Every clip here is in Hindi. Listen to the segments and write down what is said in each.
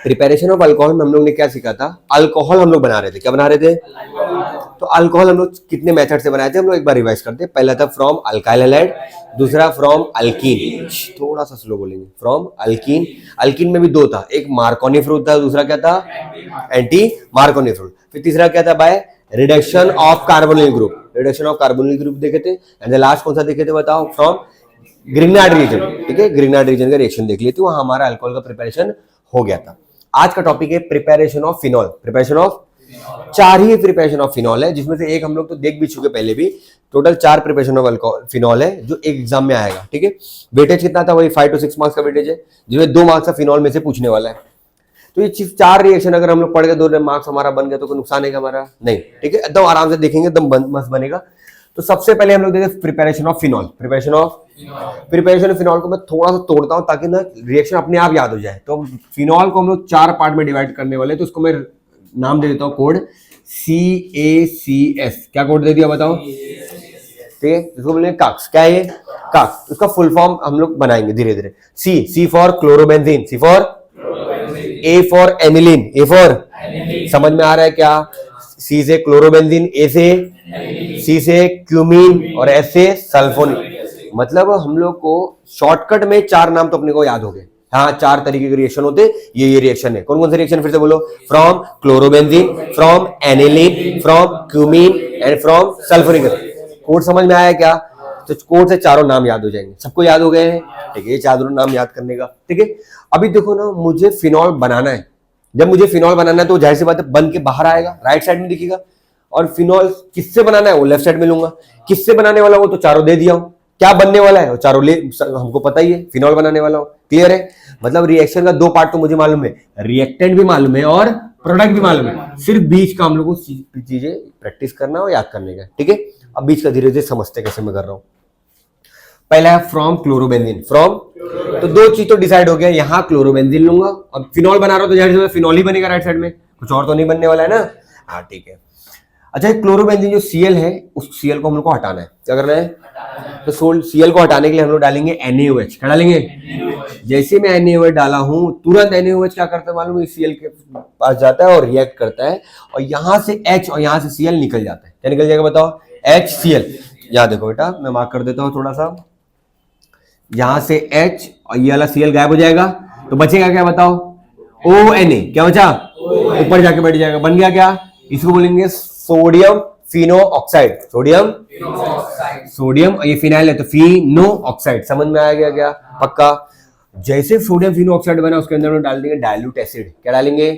प्रिपरेशन ऑफ अल्कोहल में हम लोग ने क्या सीखा था, अल्कोहल हम लोग बना रहे थे, क्या बना रहे थे, तो अल्कोहल हम लोग कितने मेथड से बनाए थे, हम लोग एक बार रिवाइज करते हैं। पहला था फ्रॉम अल्काइल हैलाइड, दूसरा फ्रॉम अल्कीन, थोड़ा सा स्लो बोलेंगे, फ्रॉम अल्कीन, अल्कीन में भी दो था, एक मार्कोनी फ्रूट था, दूसरा क्या था, एंटी मार्कोनी फ्रूट, फिर तीसरा क्या था, by reduction of carbonyl group, reduction of carbonyl group देखे थे, एंड द लास्ट कौन सा देखे थे बताओ, फ्रॉम ग्रिग्नार्ड रीजन, ठीक है, ग्रिग्नार्ड रीजन का रिएक्शन देख लिए थे, वहां हमारा अल्कोहल का प्रिपरेशन हो गया था। आज का टॉपिक है preparation of phenol, preparation of, चार ही प्रिपरेशन ऑफ फिनॉल है, जिसमें से एक हम लोग तो देख भी चुके पहले भी, total 4 preparation of alcohol phenol है जो एक एग्जाम में आएगा, ठीक है। वेटेज कितना था, वही 5 to 6 मार्क्स का वेटेज है, जिसमें 2 मार्क्स का फिनॉल में से पूछने वाला है। तो ये 4 रिएक्शन अगर हम लोग पढ़ के 2 मार्क्स हमारा बन गया तो कोई नुकसान है क्या हमारा, नहीं, ठीक है, एकदम आराम से देखेंगे, एकदम मस्त बनेगा। तो सबसे पहले हम लोग देखें preparation of phenol, preparation of phenol को मैं थोड़ा सा तोड़ता हूं ताकि ना रिएक्शन अपने आप याद हो जाए। तो फिनॉल को हम लोग 4 पार्ट में डिवाइड करने वाले, तो उसको मैं नाम दे देता हूं कोड CACS, क्या कोड दे दिया बताओ, ठीक है, इसको बोलेंगे काक्स, क्या है ये, काक्स, उसका फुल फॉर्म हम लोग बनाएंगे धीरे धीरे। C for chlorobenzene, C for, A for aniline, A for, समझ में आ रहा है क्या, सी से क्लोरोबेंजीन, ए से, सी से क्यूमीन और एस से सल्फोनिक। मतलब हम लोग को शॉर्टकट में 4 नाम तो अपने को याद हो गए। हाँ, 4 तरीके के रिएक्शन होते, ये रिएक्शन है, कौन कौन से रिएक्शन फिर से बोलो, from chlorobenzene, from aniline, from cumene and from sulphonic acid. Code समझ में आया क्या, तो कोड से 4 नाम याद हो जाएंगे, सबको याद हो गए हैं, ठीक है, ये 4 नाम याद करने का, ठीक है। अभी देखो ना, मुझे फिनॉल बनाना है, जब मुझे फिनॉल बनाना है तो जाहिर सी बात है बन के बाहर आएगा, राइट साइड में दिखेगा, और फिनॉल किससे बनाना है वो लेफ्ट साइड में लूंगा, किससे बनाने वाला हूं तो चारों दे दिया हूं, क्या बनने वाला है वो चारों ले, हमको पता ही है, फिनॉल बनाने वाला हूं, क्लियर है। मतलब रिएक्शन का 2 पार्ट तो मुझे मालूम है, रिएक्टेंट भी मालूम है और प्रोडक्ट भी मालूम है, सिर्फ बीच का हम लोग को चीजें प्रैक्टिस करना और याद करने का, ठीक है। अब बीच का धीरे धीरे समझते कैसे मैं कर रहा हूं। पहला है फ्रॉम क्लोरोबेंजीन, फ्रॉम, तो 2 चीज तो डिसाइड हो गया, यहाँ क्लोरोबेंजीन लूंगा, अब फिनॉल बना रहा हूं तो जाहिर से फिनॉल ही बनेगा राइट साइड में, कुछ और तो नहीं बनने वाला है ना, हाँ ठीक है। अच्छा, क्लोरोबेंजीन जो Cl है, उस Cl को हम लोग को हटाना है, क्या करना है, तो Cl को हटाने के लिए हम लोग डालेंगे NaOH, क्या डालेंगे, जैसे मैं NaOH डाला हूं तुरंत NaOH क्या करता है मालूम है, Cl के पास जाता है और रिएक्ट करता है, और यहां से H और यहां से Cl निकल जाता है, क्या निकल जाएगा बताओ, HCl। यहाँ देखो बेटा, मैं मार्क कर देता हूँ थोड़ा सा, यहां से H और ये वाला Cl गायब हो जाएगा, तो बचेगा क्या बताओ, ONa, क्या बचा, ऊपर जाके बैठ जाएगा, बन गया क्या, इसको बोलेंगे सोडियम फिनो ऑक्साइड, सोडियम, ये फिनाइल है तो फिनो ऑक्साइड, समझ में आ गया क्या, पक्का। जैसे सोडियम फिनो ऑक्साइड बना उसके अंदर डाल देंगे डाइल्यूट एसिड, क्या डालेंगे,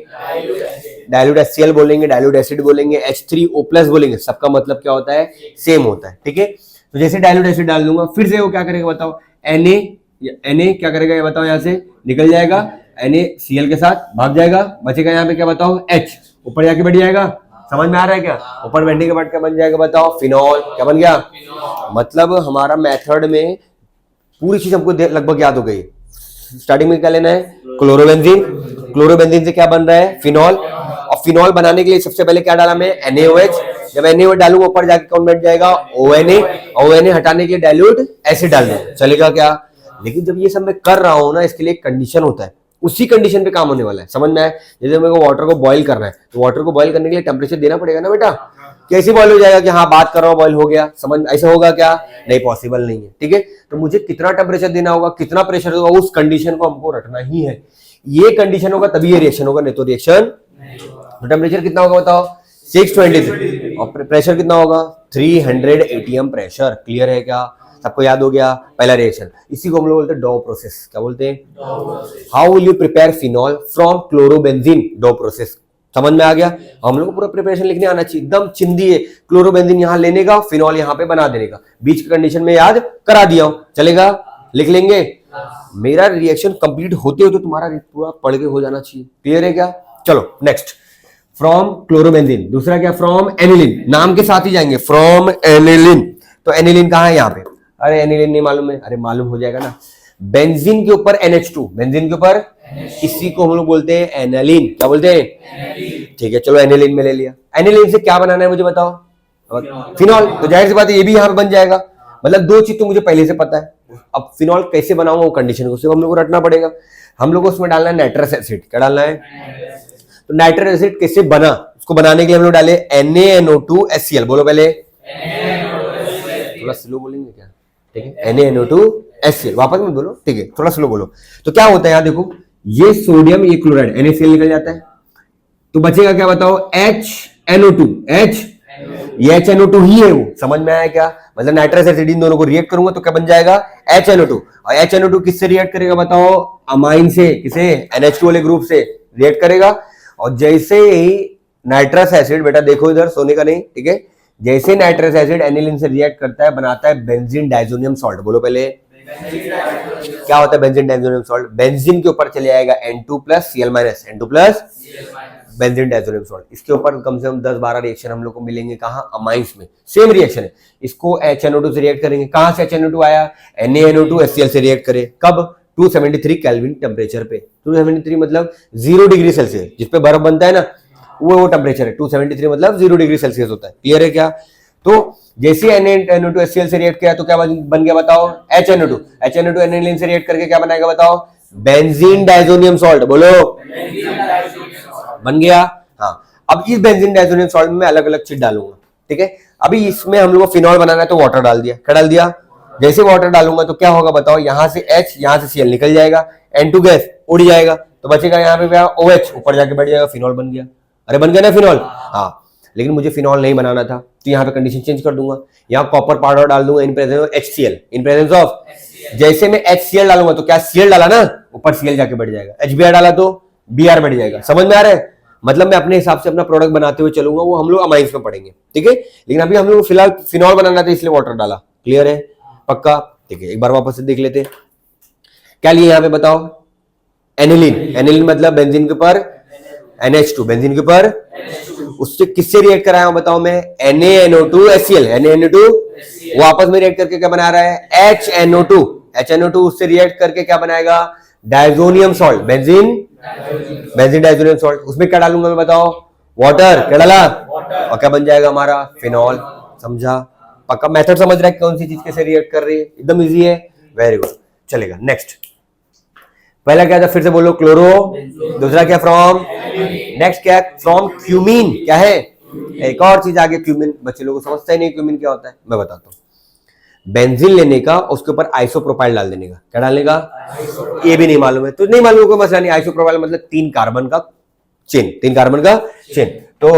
डाइल्यूट HCl बोलेंगे, डाइल्यूट एसिड बोलेंगे, H3O+ बोलेंगे, सबका मतलब क्या होता है, सेम होता है, ठीक है। तो जैसे डाइल्यूट एसिड डाल दूंगा, फिर से वो क्या करेगा बताओ, Na क्या करेगा ये बताओ, यहाँ से निकल जाएगा, NaCl के साथ भाग जाएगा, बचेगा यहाँ पे क्या बताओ, H, ऊपर जाके बैठ जाएगा, समझ में आ रहा है क्या, ऊपर बैठने के बाद क्या बन जाएगा बताओ, फिनॉल, क्या बन गया। मतलब हमारा मेथड में पूरी चीज हमको लगभग याद हो गई। स्टार्टिंग में क्या लेना है, क्लोरोबेंजीन, क्लोरोबेंजीन से क्या बन रहा है, फिनॉल, और फिनॉल बनाने के लिए सबसे पहले क्या डाला मैं, NaOH, जब NaOH डालूंगा ऊपर जाके कौन बैठ जाएगा, ONa, ONa हटाने के लिए डाइल्यूट एसिड डाल दूंगा, चलेगा क्या। लेकिन जब ये सब मैं कर रहा हूं ना, इसके लिए एक कंडीशन होता है, उसी कंडीशन पे काम होने वाला है, समझ में आया। जैसे मेरे को वाटर को बॉईल करना है, तो वाटर को बॉईल करने के लिए टेम्परेचर देना पड़ेगा ना बेटा, कैसे बॉईल हो जाएगा कि हाँ बात कर रहा हूँ बॉईल हो गया, समझ ऐसा होगा क्या, नहीं, पॉसिबल नहीं है, ठीक है। तो मुझे कितना टेम्परेचर देना होगा, कितना प्रेशर होगा, उस कंडीशन को हमको रखना ही है, ये कंडीशन होगा तभी ये रिएक्शन होगा, नहीं तो रिएक्शन। तो टेम्परेचर कितना होगा बताओ, 620, और प्रेशर कितना होगा, 300 ATM प्रेशर, क्लियर है क्या, सबको याद हो गया, पहला रिएक्शन। इसी को हम लोग बोलते हैं डॉ प्रोसेस, क्या बोलते हैं, how will you prepare phenol from chlorobenzene, डॉ प्रोसेस, समझ में आ गया। हम लोग को पूरा प्रिपरेशन लिखने आना चाहिए, एकदम चिंदी है, क्लोरोबेंजीन यहाँ लेने का, फिनॉल यहाँ पे बना देने का, बीच की कंडीशन में याद करा दिया हूं, चलेगा, लिख लेंगे। मेरा रिएक्शन कंप्लीट होते होते तुम्हारा पूरा पढ़ के हो जाना चाहिए, क्लियर है क्या। चलो नेक्स्ट, फ्रॉम क्लोरोबेंजीन, दूसरा क्या, फ्रॉम एनिलीन, नाम के साथ ही जाएंगे, फ्रॉम एनिलीन। तो एनिलीन कहाँ है यहाँ पे, अरे एनिलीन नहीं मालूम है, अरे मालूम हो जाएगा ना, बेंजीन के ऊपर NH2, बेंजीन के ऊपर, इसी को हम लोग बोलते हैं एनालीन, क्या बोलते हैं, ठीक है। चलो एनिलीन में ले लिया, एनिलीन से क्या बनाना है मुझे बताओ, फिनॉल, तो जाहिर सी बात है ये भी यहाँ पे बन जाएगा। मतलब 2 चीज तो मुझे पहले से पता है, अब फिनॉल कैसे बनाऊंगा वो कंडीशन को सिर्फ हम लोग को रटना पड़ेगा। हम लोग को उसमें डालना है नाइट्रस एसिड। क्या डालना है? तो नाइट्रस एसिड कैसे बना, उसको बनाने के लिए हम लोग डाले NaNO2HCl। बोलो पहले, थोड़ा स्लो बोलेंगे क्या? ठीक है, NaNO2HCl। वापस मत बोलो, ठीक है, थोड़ा स्लो बोलो। तो क्या होता है यहाँ देखो, ये सोडियम ये क्लोराइड NaCl निकल जाता है, तो बचेगा क्या बताओ? HNO2। ये HNO2 ही है वो। समझ में आया क्या? मतलब नाइट्रस एसिड इन दोनों को रिएक्ट करूंगा तो क्या बन जाएगा? HNO2। और HNO2 किससे रिएक्ट करेगा बताओ? अमाइन से। किसे? NH2 वाले ग्रुप से रिएक्ट करेगा। और जैसे ही नाइट्रस एसिड, बेटा देखो इधर, सोने का नहीं, ठीक है, जैसे नाइट्रस एसिड एनिलीन से रिएक्ट करता है बनाता है बेंजीन डाइजोनियम सॉल्ट। बोलो पहले, क्या होता है बेंजीन डाइजोनियम सॉल्ट? बेंजीन के ऊपर चले जाएगा N2+Cl-, बेंजीन डाइजोनियम सॉल्ट। इसके ऊपर कम से कम 10-12 रिएक्शन हम लोग को मिलेंगे। कहां? अमाइंस में। सेम रिएक्शन है। इसको HNO2 से रिएक्ट करेंगे। कहां से HNO2 आया? NaNO2HCl से रिएक्ट करे। कब? 273 केल्विन टेम्परेचर पे। 273 मतलब 0 डिग्री सेल्सियस, जिसपे बर्फ बनता है ना, वो टेम्परेचर है। 273 मतलब 0 डिग्री सेल्सियस होता है। क्लियर है क्या? तो जैसे NaNO2HCl से रिएक्ट किया तो क्या बन गया बताओ? HNO2। HNO2 एनिलीन से रिएक्ट करके क्या बनाएगा बताओ? Benzene diazonium salt. बोलो, बन गया। हाँ, अब इस बेंजीन डाइजोनियम सॉल्ट में मैं अलग अलग चीज डालूंगा। ठीक है, अभी इसमें हम लोग को फिनॉल बनाना है तो वाटर डाल दिया। क्या डाल दिया? जैसे वाटर डालूंगा तो क्या होगा बताओ? यहां से H, यहां से Cl निकल जाएगा, N2 गैस उड़ जाएगा, तो बचेगा यहाँ पे क्या? OH ऊपर जाके बैठ जाएगा, फिनॉल बन गया। अरे बन गया ना फिनॉल? हाँ, लेकिन मुझे फिनॉल नहीं बनाना था तो यहाँ पे कंडीशन चेंज कर दूंगा। यहाँ कॉपर पाउडर डाल दूंगा इन presence of HCl, in presence of. जैसे मैं HCl डालूंगा तो क्या Cl डाला ना, ऊपर Cl जाके बैठ जाएगा। HBr डाला तो Br बैठ जाएगा। समझ में आ रहा है? मतलब मैं अपने हिसाब से अपना प्रोडक्ट बनाते हुए चलूंगा, वो हम लोग अमाइंस में पढ़ेंगे। ठीक है, लेकिन अभी हम लोग फिलहाल फिनॉल बनाना था इसलिए वाटर डाला। क्लियर है? पक्का? ठीक है, एक बार वापस से देख लेते हैं क्या लिए यहाँ पे बताओ? एनिलीन। एनिलीन मतलब बेंजीन के ऊपर NH2, बेंजीन के ऊपर उससे किससे रिएक्ट कराया हूं बताओ मैं? NaNO2HCl। NaNO2 वापस में रिएक्ट करके क्या बना रहा है? HNO2। HNO2 उससे रिएक्ट करके क्या बनाएगा? Diazonium salt, benzene diazonium salt. उसमें क्या डालूंगा मैं बताओ? वाटर। क्या डाला? और क्या बन जाएगा हमारा? फिनॉल। समझा? पक्का? मेथड समझ रहा है कौन सी चीज कैसे रिएक्ट कर रही है? एकदम इजी है। वेरी गुड, चलेगा। नेक्स्ट, पहला क्या था फिर से बोलो? क्लोरो। दूसरा क्या? फ्रॉम। नेक्स्ट क्या? From cumene. क्या है? एक और चीज आगे, क्यूमीन। बच्चे लोगों को समझता ही नहीं क्यूमीन क्या होता है, मैं बताता हूँ। बेंजीन लेने का, उसके ऊपर आइसोप्रोपाइल डाल देने का। क्या डालने का? ये भी नहीं मालूम है तो नहीं मालूम, कोई मसला नहीं। आइसोप्रोपाइल मतलब 3 कार्बन का चेन, 3 कार्बन का चेन। तो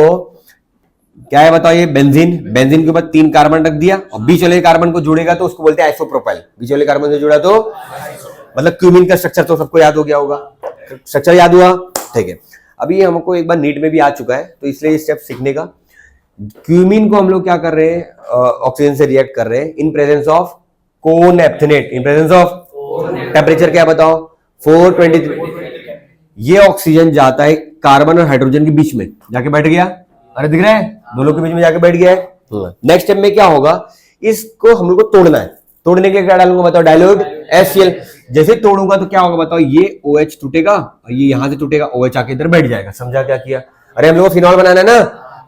क्या है बताओ? ये बेंजीन, बेंजीन के ऊपर 3 कार्बन रख दिया और बीच वाले कार्बन को जुड़ेगा तो उसको बोलते हैं आइसोप्रोपाइल। बीच वाले कार्बन से जुड़ा तो मतलब क्यूमीन का स्ट्रक्चर तो सबको याद हो गया होगा। स्ट्रक्चर याद हुआ? ठीक है, अभी हमको एक बार नीट में भी आ चुका है तो इसलिए ये स्टेप सीखने का। क्यूमीन को हम लोग क्या कर रहे हैं? ऑक्सीजन से रिएक्ट कर रहे हैं इन प्रेजेंस ऑफ कोनेप्थेनेट। इन प्रेजेंस ऑफ टेम्परेचर क्या बताओ? 423। ये ऑक्सीजन जाता है कार्बन और हाइड्रोजन के बीच में, जाके बैठ गया। अरे दिख रहा है? दोनों के बीच में जाके बैठ गया है। नेक्स्ट स्टेप में क्या होगा? इसको हम लोग को तोड़ना है। तोड़ने के लिए क्या डालूंगा बताओ? Dilute HCl। जैसे तोड़ूंगा तो क्या होगा बताओ? ये OH टूटेगा और ये यहां से टूटेगा, OH आके इधर बैठ जाएगा। समझा क्या किया? अरे हम लोग को फिनॉल बनाना है ना,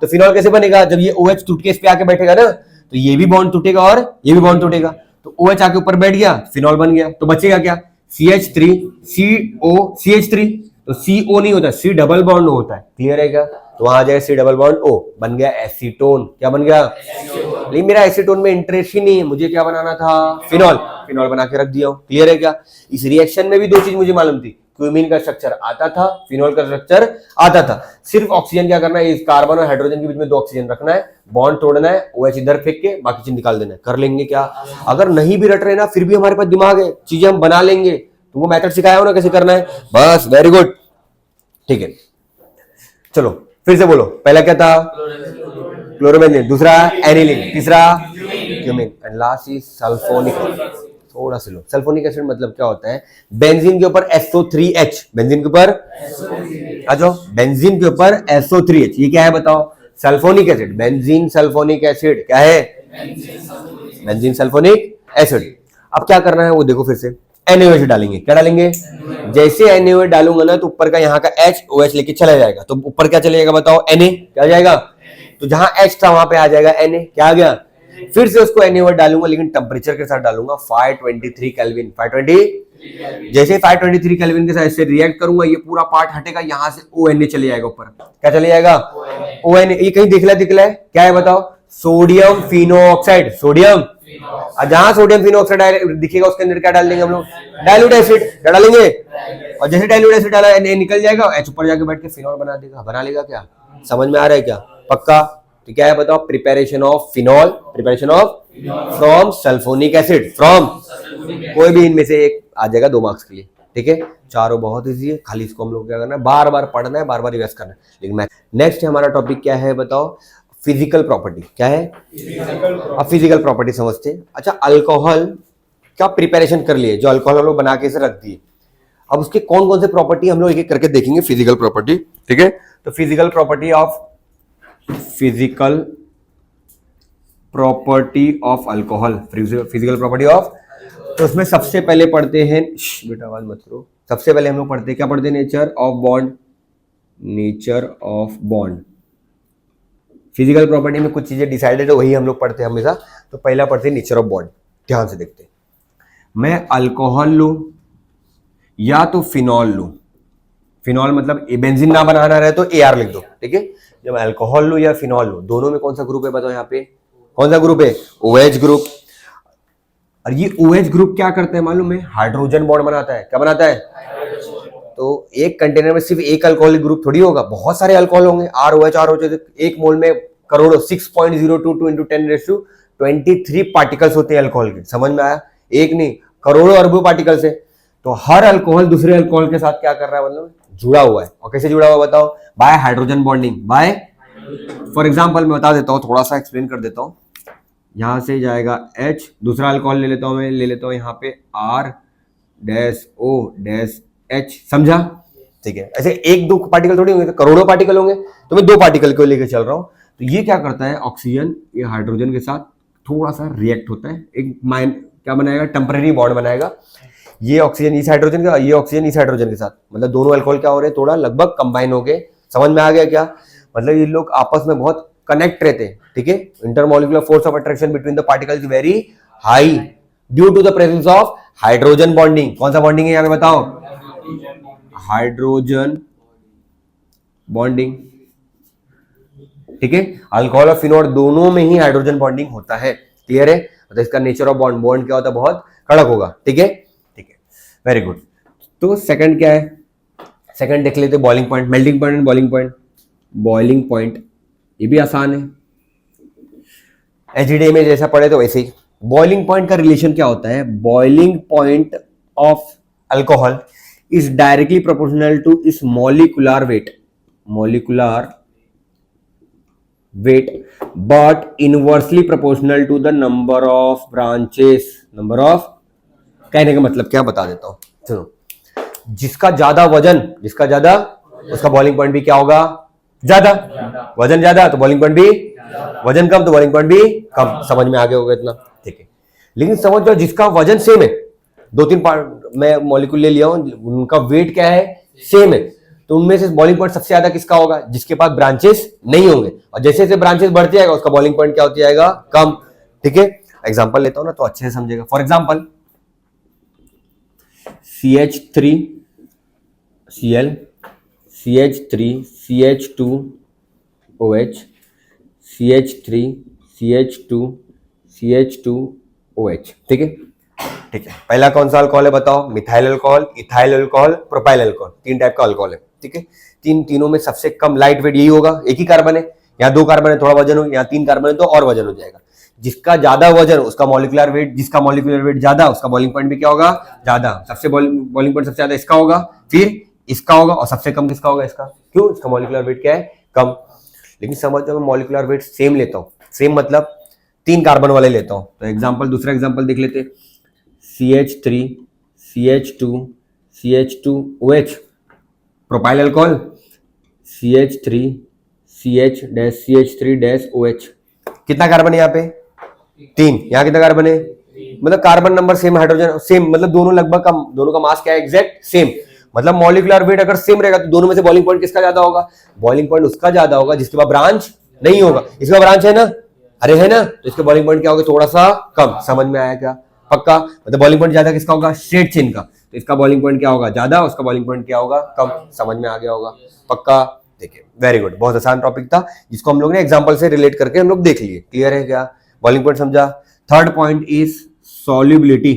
तो फिनॉल कैसे बनेगा? जब ये OH टूट के इस पे आके बैठेगा ना, तो ये भी बॉन्ड टूटेगा और ये भी बॉन्ड टूटेगा, तो OH आके ऊपर बैठ गया, फिनॉल बन गया। तो बचेगा क्या? CH3 CO CH3। तो CO नहीं होता, C डबल बॉन्ड होता है। क्लियर है क्या? तो वहां आ जाएगा C डबल बॉन्ड O, बन गया एसीटोन। क्या बन गया? लेकिन मेरा एसीटोन में इंटरेस्ट ही नहीं है, मुझे क्या बनाना था? फिनॉल। फिनॉल बना के रख दिया हूं। क्लियर है क्या? इस रिएक्शन में भी 2 चीज मुझे मालूम थी, क्यूमीन का स्ट्रक्चर आता था, फिनॉल का स्ट्रक्चर आता था। सिर्फ ऑक्सीजन क्या करना है? इस कार्बन और हाइड्रोजन के बीच में 2 ऑक्सीजन रखना है, बॉन्ड तोड़ना है, OH इधर फेंक के बाकी चीज निकाल देना है। कर लेंगे क्या? अगर नहीं भी रट रहे ना, फिर भी हमारे पास दिमाग है, चीजें हम बना लेंगे। तुमको मेथड सिखाया हो ना कैसे करना है, बस। वेरी गुड, ठीक है। चलो फिर से बोलो, पहला क्या था? क्लोरोबेंजीन। दूसरा एनिलीन। तीसरा cumene. And last is sulphonic. थोड़ा सा लो, सल्फोनिक एसिड मतलब क्या होता है? बेंजीन के ऊपर SO3H, बेंजीन के ऊपर आ जाओ, बेंजीन के ऊपर SO3H, ये क्या है बताओ? Sulphonic acid. Benzene sulphonic acid क्या है? Benzene sulphonic acid. अब क्या करना है वो देखो, फिर से NaOH डालेंगे। क्या डालेंगे? जैसे NaOH डालूंगा ना तो ऊपर का यहाँ का H OH लेके चला जाएगा, तो ऊपर क्या चलेगा बताओ? Na। क्या आ जाएगा? तो जहां H था वहां पे आ जाएगा Na। क्या आ गया? फिर से उसको Na डालूंगा, लेकिन टेम्परेचर के साथ डालूंगा 523 केल्विन। 520 जैसे 523 केल्विन के साथ इससे रिएक्ट करूंगा, ये पूरा पार्ट हटेगा, यहां से ONA चले जाएगा ऊपर। क्या चले जाएगा? ONA। ये कहीं दिखला है क्या है बताओ? सोडियम फिनोऑक्साइड। सोडियम, जहां सोडियम फिनोऑक्साइड दिखेगा उसके अंदर क्या डाल देंगे हम लोग? Dilute acid. क्या डालेंगे? और जैसे डाइल्यूट एसिड डाला Na निकल जाएगा, H ऊपर जाके बैठ के फिनॉल बना देगा, बना लेगा। क्या समझ में आ रहा है क्या? पक्का? तो क्या है बताओ? Preparation of phenol, preparation of from sulphonic acid, from कोई भी इनमें से एक आ जाएगा 2 मार्क्स के लिए। ठीक है, चारों बहुत इजी है, खाली इसको हम लोग क्या करना है, बार बार पढ़ना है, बार बार रिवाइज करना है। लेकिन नेक्स्ट हमारा टॉपिक क्या है बताओ? Physical property. क्या है? अब फिजिकल प्रॉपर्टी समझते हैं। अच्छा, अल्कोहल का प्रिपरेशन कर लिए, जो अल्कोहल हम लोग बना के इसे रख दिए, अब उसके कौन कौन से प्रॉपर्टी हम लोग एक एक करके देखेंगे। फिजिकल प्रॉपर्टी, ठीक है। तो physical property of alcohol, physical property of, तो उसमें सबसे पहले पढ़ते हैं, बेटा आवाज मत करो, सबसे पहले हम लोग पढ़ते हैं, क्या पढ़ते हैं? Nature of bond. Nature of bond, physical property में कुछ चीजें डिसाइडेड है, वही हम लोग पढ़ते हैं हमेशा। तो पहला पढ़ते हैं नेचर ऑफ बॉन्ड। ध्यान से देखते हैं, मैं अल्कोहल लूं या तो फिनॉल लूं, फिनॉल मतलब बेंजीन ना बनाना रहे तो AR लिख दो। ठीक है, जब अल्कोहल लूं या फिनॉल लूं, दोनों में कौन सा ग्रुप है बताओ? यहाँ पे कौन सा ग्रुप है? OH group. और ये OH ग्रुप क्या करता है मालूम है? हाइड्रोजन बॉन्ड बनाता है। क्या बनाता है? तो एक कंटेनर में सिर्फ एक अल्कोहलिक ग्रुप थोड़ी होगा, बहुत सारे अल्कोहल होंगे। ROH एक मोल में करोड़ों, 6.022 × 10⁻23 पार्टिकल्स होते हैं अल्कोहल के। समझ में आया? एक नहीं, करोड़ों अरबों पार्टिकल्स है। तो हर अल्कोहल दूसरे अल्कोहल के साथ क्या कर रहा है? मतलब जुड़ा हुआ है। और कैसे जुड़ा हुआ बताओ? By hydrogen bonding. By, for example मैं बता देता हूं, थोड़ा सा एक्सप्लेन कर देता हूं। यहां से जाएगा H, दूसरा अल्कोहल ले लेता हूं मैं, ले लेता हूं यहाँ पे R-O-H। समझा? ठीक है, ऐसे एक दो पार्टिकल थोड़ी होंगे, तो करोड़ों पार्टिकल होंगे। तो मैं 2 पार्टिकल को लेकर चल रहा हूं। तो ये क्या करता है? ऑक्सीजन ये हाइड्रोजन के साथ थोड़ा सा रिएक्ट होता है, एक क्या बनाएगा? टेम्परेरी बॉन्ड बनाएगा। ये ऑक्सीजन इस हाइड्रोजन का, ये ऑक्सीजन इस हाइड्रोजन के साथ, मतलब दोनों अल्कोहल क्या हो रहे हैं? थोड़ा लगभग कंबाइन हो गए। समझ में आ गया क्या? मतलब ये लोग आपस में बहुत कनेक्ट रहते हैं। ठीक है, intermolecular force of attraction between the particles very high due to the presence of hydrogen bonding. कौन सा बॉन्डिंग है यहाँ पे बताओ? Hydrogen bonding. ठीक है, अल्कोहल और फिनॉल दोनों में ही हाइड्रोजन बॉन्डिंग होता है। क्लियर है? तो इसका नेचर ऑफ बॉन्ड, बॉन्ड क्या होता है? बहुत कड़क होगा। ठीक है, ठीक है, वेरी गुड। तो सेकंड क्या है? सेकंड देख लेते, boiling point, melting point and boiling point. Boiling point ये भी आसान है, एचडीए में जैसा पढ़े तो वैसे ही। बॉइलिंग पॉइंट का रिलेशन क्या होता है? Boiling point of alcohol is directly proportional to इस molecular weight, but inversely proportional to the number of branches, number of, कहने का मतलब क्या बता देता हूं, सुनो। जिसका ज्यादा वजन, उसका बॉइलिंग पॉइंट भी क्या होगा? ज्यादा। वजन ज्यादा तो बॉइलिंग पॉइंट भी, वजन कम तो बॉइलिंग पॉइंट भी कम। समझ में आ गया होगा इतना? ठीक है, लेकिन समझ जाओ जिसका वजन सेम है, 2-3 पार्ट मैं मॉलिक्यूल ले लिया हूं, उनका वेट क्या है? सेम है, तो उनमें से बॉइलिंग पॉइंट सबसे ज्यादा किसका होगा? जिसके पास ब्रांचेस नहीं होंगे। और जैसे जैसे ब्रांचेस बढ़ते जाएगा उसका बॉइलिंग पॉइंट क्या होती जाएगा? कम। ठीक है, एग्जांपल लेता हूं ना तो अच्छे से समझेगा। For example CH3Cl, CH3CH2OH, CH3CH2CH2OH। ठीक है, ठीक है। पहला कौन सा अल्कोहल है बताओ? Methyl alcohol, ethyl alcohol, propyl alcohol. 3 type का अल्कोहल है। ठीक है, तीनों में सबसे कम लाइट वेट यही होगा। एक ही कार्बन है, यहाँ 2 कार्बन है थोड़ा वजन हो, यहाँ 3 कार्बन है तो और वजन हो जाएगा। जिसका ज्यादा वजन उसका मॉलिक्यूलर वेट, जिसका मॉलिक्यूलर वेट ज्यादा उसका बॉइलिंग पॉइंट भी क्या होगा? ज्यादा। सबसे बॉइलिंग पॉइंट सबसे ज्यादा इसका होगा, फिर इसका होगा, और सबसे कम किसका होगा? इसका। क्यों? इसका मॉलिक्यूलर वेट क्या है? कम। लेकिन समझ जाओ मैं मॉलिक्यूलर वेट सेम लेता हूं, सेम मतलब 3 कार्बन वाले लेता हूं। तो दूसरा एग्जांपल देख लेते। CH3CH2CH2OH, propyl alcohol, CH3CH-CH3-OH। कितना कार्बन है यहाँ पे? 3। यहाँ कितना कार्बन है? मतलब carbon number same, hydrogen same, मतलब दोनों लगभग कम, दोनों का मास क्या है? Exact same. मतलब मॉलिक्यूलर वेट अगर सेम रहेगा तो दोनों में से बॉइलिंग पॉइंट किसका ज्यादा होगा? बॉइलिंग पॉइंट उसका ज्यादा होगा जिसके पास ब्रांच नहीं होगा। इसका ब्रांच है ना, अरे है ना, तो इसका बॉइलिंग पॉइंट क्या होगा, थोड़ा सा कम। समझ में आया क्या? पक्का? मतलब बॉइलिंग पॉइंट ज्यादा किसका होगा, स्ट्रेट चेन का, तो इसका बॉइलिंग पॉइंट क्या होगा, ज्यादा, उसका बॉइलिंग पॉइंट क्या होगा, कम। समझ में आ गया होगा? पक्का? देखिए वेरी गुड, बहुत आसान टॉपिक था जिसको हम लोग ने एग्जांपल से रिलेट करके हम लोग देख लिए। क्लियर है क्या? बॉइलिंग पॉइंट समझा। Third point is solubility.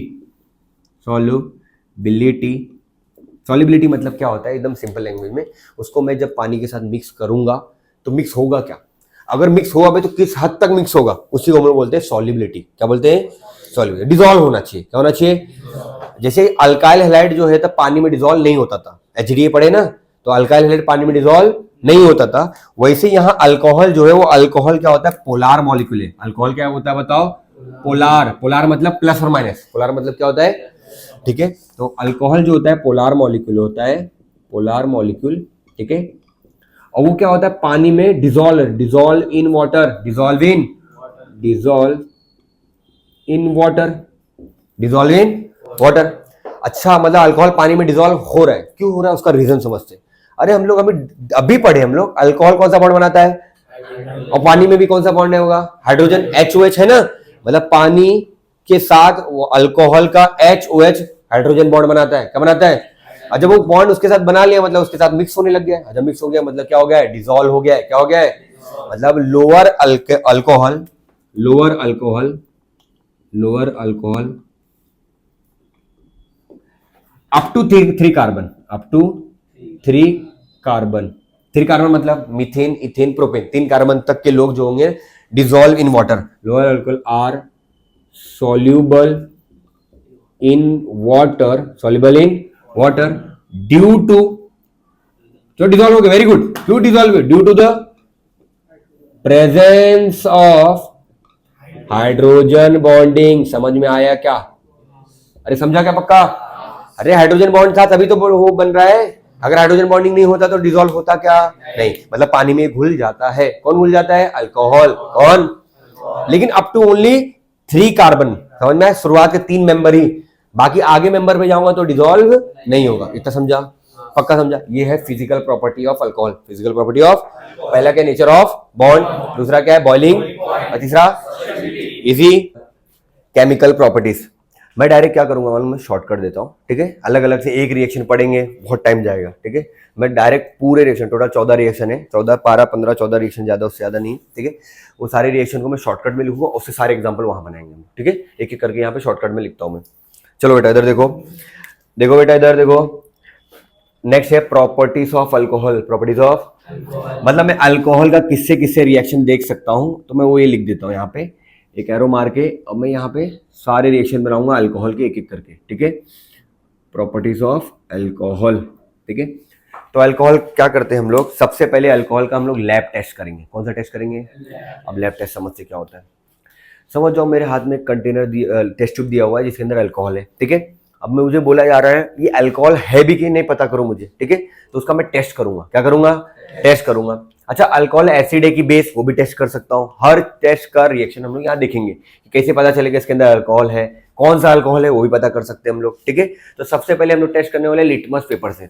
Solubility, solubility मतलब क्या होता है, एकदम सिंपल लैंग्वेज में, उसको मैं जब पानी के साथ मिक्स करूंगा तो मिक्स होगा क्या, अगर मिक्स होगा भाई तो किस हद तक मिक्स होगा, उसी को हम लोग बोलते हैं सॉल्युबिलिटी। क्या बोलते हैं? सॉल्युबिलिटी। डिसॉल्व होना चाहिए। क्या होना चाहिए? जैसे अल्काइल हैलाइड जो है तब पानी में डिसॉल्व नहीं होता था, एचडीए पढ़े ना, तो अल्काइल हैलाइड पानी में डिसॉल्व नहीं होता था। वैसे यहाँ अल्कोहल जो है वो अल्कोहल क्या होता है, पोलार मॉलिक्यूल है। अल्कोहल क्या होता है बताओ? पोलार। पोलार मतलब प्लस और माइनस, पोलार मतलब क्या होता है? ठीक है, तो अल्कोहल जो होता है पोलार मॉलिक्यूल होता है, पोलार मॉलिक्यूल। ठीक है, और वो क्या होता है, पानी में dissolve in water, dissolve in water. अच्छा, मतलब अल्कोहल पानी में डिसॉल्व हो रहा है, क्यों हो रहा है उसका रीजन समझते हैं। अरे हम लोग अभी पढ़े हम लोग, अल्कोहल कौन सा बॉन्ड बनाता है, और पानी में भी कौन सा बॉन्ड है होगा, हाइड्रोजन, HOH है ना, मतलब पानी के साथ वो अल्कोहल का HOH हाइड्रोजन बॉन्ड बनाता है। क्या बनाता है? और जब वो बॉन्ड उसके साथ बना लिया मतलब उसके साथ मिक्स होने लग गया है। जब मिक्स हो गया मतलब क्या हो गया है, डिसॉल्व हो गया है। क्या हो गया है? मतलब lower alcohol up to 3 carbon, up to 3 carbon. 3 carbon मतलब मीथेन, इथेन, प्रोपेन, 3 कार्बन तक के लोग जो होंगे dissolve in water. Lower alcohol are soluble in water due to, जो डिसॉल्व हो गया, वेरी गुड, क्यों डिसॉल्व हुए, due to the presence of hydrogen bonding. समझ में आया क्या? अरे समझा क्या पक्का? अरे हाइड्रोजन बॉन्ड था तभी तो वो बन रहा है, अगर हाइड्रोजन बॉन्डिंग नहीं होता तो डिसॉल्व होता क्या नहीं, मतलब पानी में घुल जाता है। कौन घुल जाता है? अल्कोहल। कौन? लेकिन अप टू ओनली 3 कार्बन। समझ में? शुरुआत के 3 मेंबर ही, बाकी आगे मेंबर पे जाऊंगा तो डिसॉल्व नहीं होगा। इतना समझा? पक्का समझा? ये है physical property of alcohol. Physical property of, पहला क्या, नेचर ऑफ बॉन्ड, दूसरा क्या है, बॉइलिंग, और तीसरा इजी केमिकल प्रॉपर्टीज। मैं डायरेक्ट क्या करूंगा मालूम, मैं शॉर्टकट देता हूँ। ठीक है, अलग अलग से एक रिएक्शन पढ़ेंगे बहुत टाइम जाएगा। ठीक है, मैं डायरेक्ट पूरे रिएक्शन, टोटल 14 रिएक्शन है, 14 12 15 14 रिएक्शन, ज्यादा उससे ज्यादा नहीं। ठीक है, वो सारे रिएक्शन को मैं शॉर्टकट में लिखूंगा, उससे सारे एग्जाम्पल वहां बनाएंगे। ठीक है, एक एक करके यहाँ पे शॉर्टकट में लिखता हूँ मैं। चलो बेटा इधर देखो, देखो बेटा इधर देखो, नेक्स्ट है properties of alcohol. Properties of मतलब मैं अल्कोहल का किससे किससे रिएक्शन देख सकता हूं, तो मैं वो ये लिख देता हूं यहाँ पे, एक एरो मार के, और मैं यहाँ पे सारे रिएक्शन बनाऊंगा अल्कोहल के एक एक करके। ठीक है, प्रॉपर्टीज ऑफ अल्कोहल। ठीक है, तो अल्कोहल क्या करते हैं हम लोग, सबसे पहले अल्कोहल का हम लोग लैब टेस्ट करेंगे। कौन सा टेस्ट करेंगे? अब लैब टेस्ट समझते क्या होता है। समझ जाओ, मेरे हाथ में कंटेनर टेस्ट ट्यूब दिया हुआ है जिसके अंदर अल्कोहल है। ठीक है, अब मैं मुझे बोला जा रहा है ये अल्कोहल है भी कि नहीं पता करो मुझे। ठीक है, तो उसका मैं टेस्ट करूंगा। क्या करूंगा? टेस्ट करूंगा। अच्छा, अल्कोहल एसिड है कि बेस, वो भी टेस्ट कर सकता हूँ। हर टेस्ट का रिएक्शन हम लोग यहाँ देखेंगे कि कैसे पता चलेगा इसके अंदर अल्कोहल है, कौन सा अल्कोहल है वो भी पता कर सकते हैं हम लोग। ठीक है, तो सबसे पहले हम लोग टेस्ट करने वाले लिटमस पेपर से।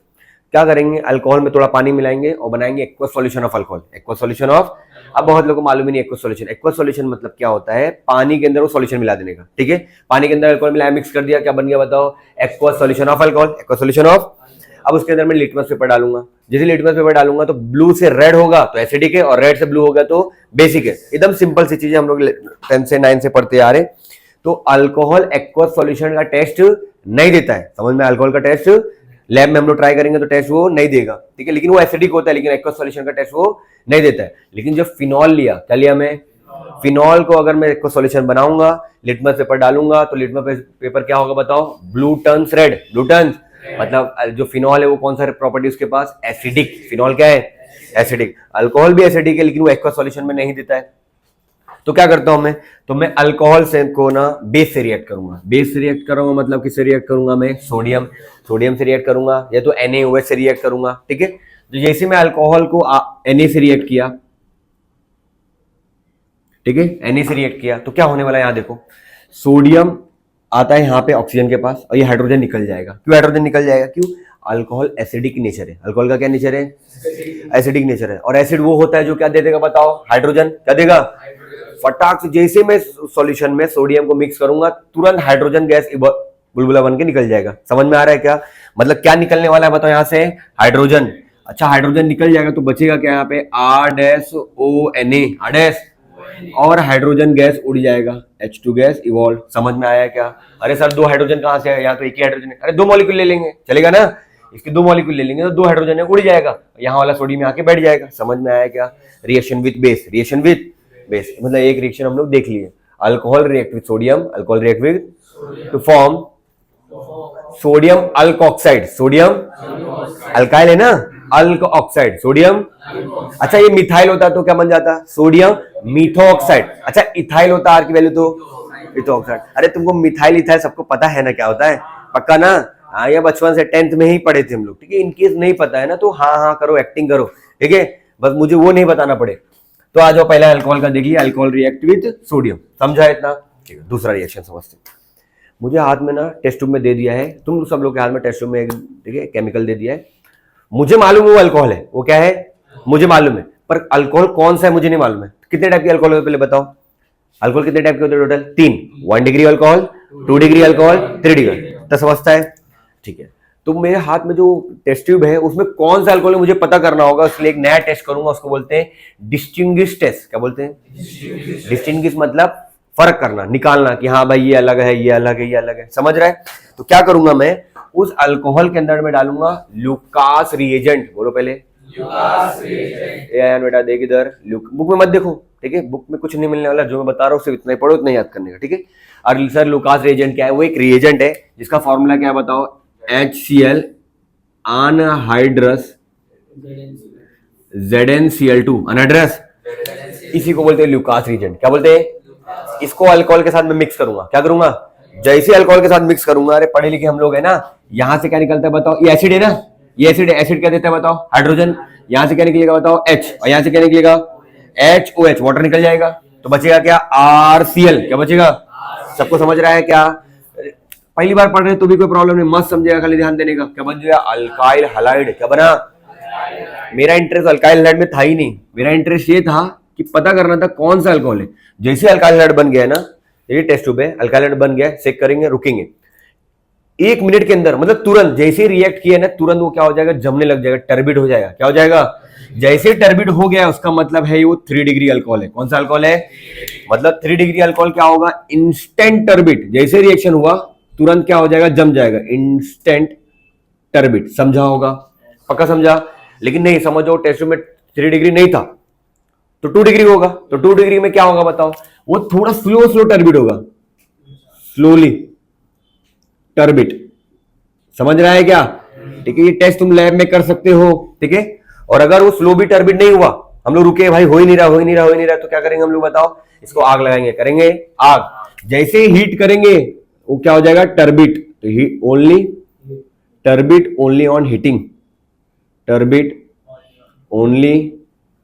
क्या करेंगे, अल्कोहल में थोड़ा पानी मिलाएंगे और बनाएंगे aqueous solution of alcohol. Aqueous solution of, अब बहुत लोगों को मालूम ही नहीं एक्वस सॉल्यूशन। एक्वस सॉल्यूशन मतलब क्या होता है, पानी के अंदर वो सॉल्यूशन मिला देने का। ठीक है, पानी के अंदर अल्कोहल मिलाया, मिक्स कर दिया, क्या बन गया बताओ, aqueous solution of alcohol, aqueous solution of. अब उसके अंदर मैं लिटमस पेपर डालूंगा, जैसे लिटमस पेपर डालूंगा तो ब्लू से रेड होगा तो एसिडिक है, और रेड से ब्लू होगा तो बेसिक है। एकदम सिंपल सी चीजें हम लोग 10 से 9 से पढ़ते आ रहे। तो अल्कोहल एक्वस सॉल्यूशन का टेस्ट नहीं देता है, समझ में? अल्कोहल का टेस्ट लैब में हम लोग ट्राई करेंगे तो टेस्ट वो नहीं देगा। ठीक है, लेकिन वो एसिडिक होता है, लेकिन एक्वस सॉल्यूशन का टेस्ट वो नहीं देता है। लेकिन जब फिनॉल लिया, क्या लिया मैं, फिनॉल को अगर मैं एक्वस सॉल्यूशन बनाऊंगा, लिटमस पेपर डालूंगा, तो लिटमस पेपर क्या होगा बताओ, blue turns red. Blue turns मतलब जो फिनॉल है वो कौन सा प्रॉपर्टी उसके पास, एसिडिक। फिनॉल क्या है, एसिडिक। अल्कोहल भी एसिडिक है लेकिन वो एक्वस सॉल्यूशन में नहीं देता है। तो क्या करता हूं मैं, तो मैं अल्कोहल से को ना बेस से रिएक्ट करूंगा। बेस से रिएक्ट करूंगा मतलब किससे रिएक्ट करूंगा मैं, सोडियम से रिएक्ट करूंगा, या तो NaOH से रिएक्ट करूंगा। ठीक है, तो जैसे मैं अल्कोहल को Na से रिएक्ट किया, ठीक है, Na से रिएक्ट किया, तो क्या होने वाला है, यहां देखो, सोडियम आता है यहाँ पे ऑक्सीजन के पास, और ये हाइड्रोजन निकल जाएगा। क्यों हाइड्रोजन निकल जाएगा, क्यों, अल्कोहल एसिडिक नेचर है। अल्कोहल का क्या नेचर है, एसिडिक नेचर है। और एसिड वो होता है जो क्या दे देगा बताओ, हाइड्रोजन। क्या देगा, फटाक से जैसे मैं सॉल्यूशन में सोडियम को मिक्स करूंगा तुरंत हाइड्रोजन गैस बुलबुला बन के निकल जाएगा। समझ में आ रहा है क्या? मतलब क्या निकलने वाला है बताओ यहाँ से? हाइड्रोजन। अच्छा हाइड्रोजन निकल जाएगा तो बचेगा क्या यहाँ पे? R-ONA, R- और हाइड्रोजन गैस उड़ जाएगा, H2 गैस इवॉल्व। समझ में आया क्या? अरे सर दो हाइड्रोजन कहाँ से है? यहाँ तो एक ही हाइड्रोजन है। अरे दो मॉलिक्यूल ले लेंगे, चलेगा ना? इसके दो मॉलिक्यूल ले लेंगे तो दो हाइड्रोजन है, उड़ जाएगा, यहाँ वाला सोडियम में आके बैठ जाएगा। समझ में आया क्या? Reaction with base, reaction with base मतलब एक रिएक्शन हम लोग देख लिए। Alcohol react with sodium, alcohol react with to form sodium alkoxide. Sodium alkyl है ना, अल्क ऑक्साइड सोडियम। अच्छा ये मिथाइल होता तो क्या बन जाता? सोडियम मिथोऑक्साइड। अच्छा इथाइल होता आर की वैल्यू तो मिथोऑक्साइड। अरे तुमको मिथाइल इथाइल सबको पता है ना क्या होता है? पक्का ना? हाँ ये बचपन से 10th में ही पढ़े थे हम लोग, ठीक है। इनकेस नहीं पता है ना तो हाँ हाँ करो, एक्टिंग करो, ठीक है, बस मुझे वो नहीं बताना पड़े। तो आ जाओ पहला अल्कोहल का देख लिया, अल्कोहल रिएक्ट विद सोडियम, समझा इतना? ठीक है, दूसरा रिएक्शन समझते हैं। मुझे हाथ में ना टेस्ट ट्यूब में दे दिया है, तुम सब लोग के हाथ में टेस्ट ट्यूब में एक, ठीक है, केमिकल दे दिया है। मुझे मालूम है वो अल्कोहल है, वो क्या है मुझे मालूम है, पर अल्कोहल कौन सा है मुझे नहीं मालूम है। कितने टाइप के अल्कोहल होते पहले बताओ? अल्कोहल कितने टाइप के होते हैं total? 3। 1 degree alcohol, 2 degree alcohol, 3 degree. तो समझता है? ठीक है, तो मेरे हाथ में जो टेस्ट ट्यूब है उसमें कौन सा अल्कोहल है मुझे पता करना होगा, इसलिए एक नया टेस्ट करूंगा, उसको बोलते हैं डिस्टिंग्विश टेस्ट। क्या बोलते हैं? डिस्टिंग्विश मतलब फर्क करना, निकालना कि हाँ भाई ये अलग है, ये अलग है, ये अलग है। समझ रहा है? तो क्या करूंगा मैं, उस अल्कोहल के अंदर में डालूंगा लुकास रिएजेंट। बोलो पहले लुकास रिएजेंट। बेटा देख इधर, बुक में मत देखो, ठीक है, बुक में कुछ नहीं मिलने वाला, जो मैं बता रहा हूँ सिर्फ इतना ही पढ़ो, इतना याद करने का, ठीक है। और सर लुकास रिएजेंट क्या है? वो एक रिएजेंट है जिसका फॉर्मूला क्या है बताओ? HCl अनहाइड्रस ZnCl2 अनहाइड्रस, इसी को बोलते हैं लुकास रिएजेंट। क्या बोलते हैं? इसको अल्कोहल के साथ में मिक्स करूंगा। क्या करूंगा? जैसे अल्कोहल के साथ मिक्स करूंगा, अरे पढ़े लिखे हम लोग है ना, यहां से क्या निकलता है बताओ? ये एसिड है ना, ये एसिड है, एसिड क्या देता है बताओ? हाइड्रोजन। यहां से क्या निकलेगा बताओ? H, और यहां से क्या निकलेगा? HOH, वाटर निकल जाएगा, तो बचेगा क्या? RCl। क्या बचेगा? सबको समझ रहा है क्या? पहली बार पढ़ रहे तो भी कोई प्रॉब्लम नहीं, मस्त समझेगा, खाली ध्यान देने का। क्या बन जाएगा? Alkyl halide. क्या बना? मेरा इंटरेस्ट अल्काइल हैलाइड में था ही नहीं, मेरा इंटरेस्ट ये था कि पता करना था कौन सा अल्कोहल है। जैसे अल्काइल हैलाइड बन गया ना, ये टेस्ट ट्यूब है, अल्काइल हैलाइड बन गया, चेक करेंगे, रुकेंगे 1 मिनट के अंदर, मतलब तुरंत जैसे रिएक्ट किया ना तुरंत वो क्या हो जाएगा? जमने लग जाएगा, टर्बिड हो जाएगा। क्या हो जाएगा? जैसे टर्बिड हो गया उसका मतलब है वो 3 डिग्री अल्कोहल है। कौन सा अल्कोहल है? मतलब 3 डिग्री अल्कोहल क्या होगा? Instant turbid. जैसे रिएक्शन हुआ तुरंत क्या हो जाएगा? जम जाएगा, इंस्टेंट टर्बिड। समझा होगा? पक्का समझा? लेकिन नहीं समझो, टेस्ट में 3 डिग्री नहीं था तो 2 डिग्री होगा, तो 2 डिग्री में क्या होगा बताओ? वो थोड़ा स्लो टर्बिड होगा, स्लोली टर्बिड। समझ रहा है क्या? ठीक है, ये टेस्ट तुम लैब में कर सकते हो, ठीक है। और अगर वो स्लो भी टर्बिड नहीं हुआ, हम लोग रुके भाई, हो ही नहीं रहा, हो ही नहीं रहा, हो ही नहीं रहा, तो क्या करेंगे हम लोग बताओ? इसको आग लगाएंगे, करेंगे आग। जैसे हीट करेंगे वो क्या हो जाएगा? टर्बिड। तो only turbid only on heating, turbid only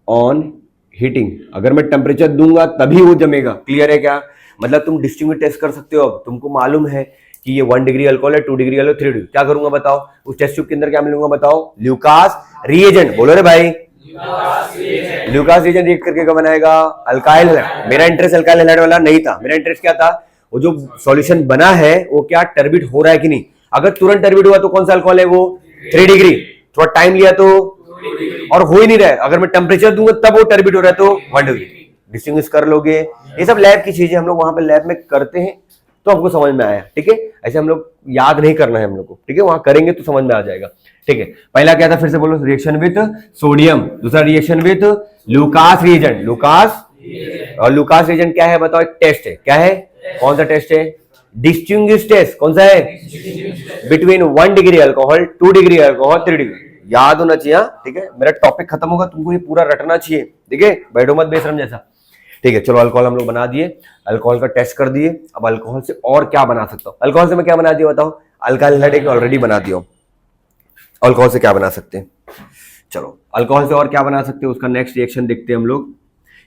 on heating. अगर मैं टेम्परेचर दूंगा तभी वो जमेगा। क्लियर है क्या? मतलब तुम डिस्टिंग्विश टेस्ट कर सकते हो। अब तुमको मालूम है कि ये 1 डिग्री अल्कोहल है, 2 डिग्री अल्कोहल, 3 डिग्री। क्या करूंगा बताओ? उस टेस्ट ट्यूब के अंदर क्या मिलूंगा बताओ? Lucas reagent. बोलो रे भाई, लुकास रिएजेंट रिएक्ट करके क्या बनाएगा? Alkyl halide. मेरा इंटरेस्ट अल्काइल हैलाइड वाला नहीं था, मेरा इंटरेस्ट क्या था? वो जो सॉल्यूशन बना है वो क्या टर्बिड हो रहा है कि नहीं। अगर तुरंत टर्बिड हुआ तो कौन सा अल्कोहल है वो? 3 डिग्री। थोड़ा टाइम लिया तो, और हो ही नहीं रहा है, अगर मैं टेम्परेचर दूंगा तब वो टर्बिड हो रहा है तो 1 डिग्री। डिस्टिंग्विश कर लोगे, ये सब लैब की चीजें हम लोग वहां पे लैब में करते हैं, तो आपको समझ में आया, ठीक है। ऐसे हम लोग याद नहीं करना है हम लोग को, ठीक है, वहां करेंगे तो समझ में आ जाएगा, ठीक है। पहला क्या था फिर से बोलो? Reaction with sodium. दूसरा reaction with Lucas reagent, Lucas. और लुकास रिएजेंट क्या है बताओ? एक टेस्ट है। क्या है? कौन सा टेस्ट है? Distinguish test. कौन सा है? Between 1 degree alcohol, 2 degree alcohol, 3 degree. याद होना चाहिए, ठीक है। मेरा टॉपिक खत्म होगा, तुमको ये पूरा रटना चाहिए, ठीक है। बैठो मत बेशरम जैसा, ठीक है। चलो अल्कोहल हम लोग बना दिए, अल्कोहल का टेस्ट कर दिए। अब अल्कोहल से और क्या बना सकता हूं? अल्कोहल से मैं क्या बना दिया बताओ? अल्काइल हैलाइड ऑलरेडी बना दिया। अल्कोहल से क्या बना सकते हैं? चलो अल्कोहल से और क्या बना सकते हैं उसका नेक्स्ट रिएक्शन देखते हैं हम लोग।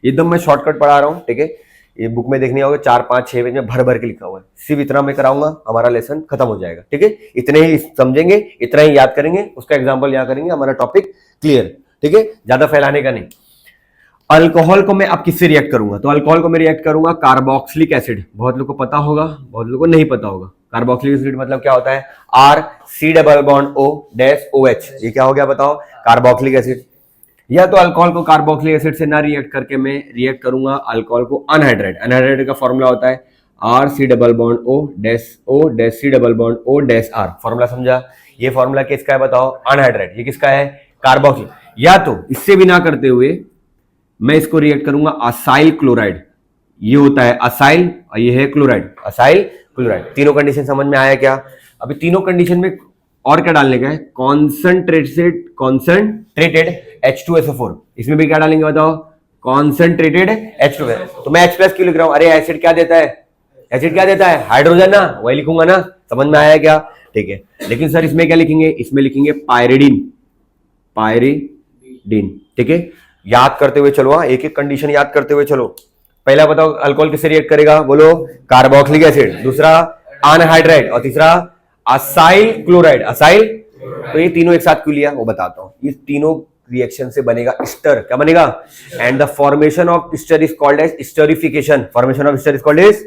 एकदम मैं शॉर्टकट पढ़ा रहा हूं, ठीक है। ये बुक में देखने होगा 4, 5, 6 पेज में भर भर के लिखा हुआ है। सिर्फ इतना मैं कराऊंगा, हमारा लेसन खत्म हो जाएगा, ठीक है। इतने ही समझेंगे, इतना ही याद करेंगे, उसका एग्जाम्पल यहाँ करेंगे, हमारा टॉपिक क्लियर, ठीक है। ज्यादा फैलाने का नहीं। अल्कोहल को मैं अब किससे रिएक्ट करूंगा, तो अल्कोहल को मैं रिएक्ट करूंगा कार्बोक्सिलिक एसिड। बहुत लोगों को पता होगा, बहुत लोगों को नहीं पता होगा। कार्बोक्सिलिक एसिड मतलब क्या होता है, R C double bond O dash O H, ये क्या हो गया बताओ, कार्बोक्सिलिक एसिड। या तो अल्कोहल को कार्बोक्सिलिक एसिड से ना रिएक्ट करके मैं रिएक्ट करूंगा अल्कोहल को अनहाइड्रेट। अनहाइड्रेट का फॉर्मूला होता है R C double bond O dash C double bond O dash R. Formula समझा, ये फॉर्मूला किसका है बताओ, अनहाइड्रेट। ये किसका है, कार्बोक्सिलिक। या तो इससे भी ना करते हुए मैं इसको रिएक्ट करूंगा असाइल क्लोराइड, ये होता है असाइल और ये है क्लोराइड, असाइल क्लोराइड। तीनों कंडीशन समझ में आया क्या। अभी तीनों कंडीशन में और क्या डालने का है, कॉन्सेंट्रेटेड H2SO4। इसमें भी क्या डालेंगे बताओ, कॉन्सेंट्रेटेड H2। तो मैं H प्लस क्यों लिख रहा हूं, अरे एसिड क्या देता है, एसिड क्या देता है, हाइड्रोजन ना, वही लिखूंगा ना। समझ में आया क्या, ठीक है। लेकिन सर इसमें क्या लिखेंगे, इसमें लिखेंगे पायरिडीन, पायरिडीन, ठीक है। याद करते हुए चलो, एक एक कंडीशन याद करते हुए चलो। पहला बताओ अल्कोहल किससे रिएक्ट करेगा, बोलो कार्बोक्सिलिक एसिड, दूसरा अनहाइड्रेट और तीसरा असाइल क्लोराइड, असाइल। तो ये तीनों एक साथ क्यों लिया वो बताता हूं। ये तीनों रिएक्शन से बनेगा स्टर, क्या बनेगा, and the formation of ester is called as esterification. Formation of ester is called as,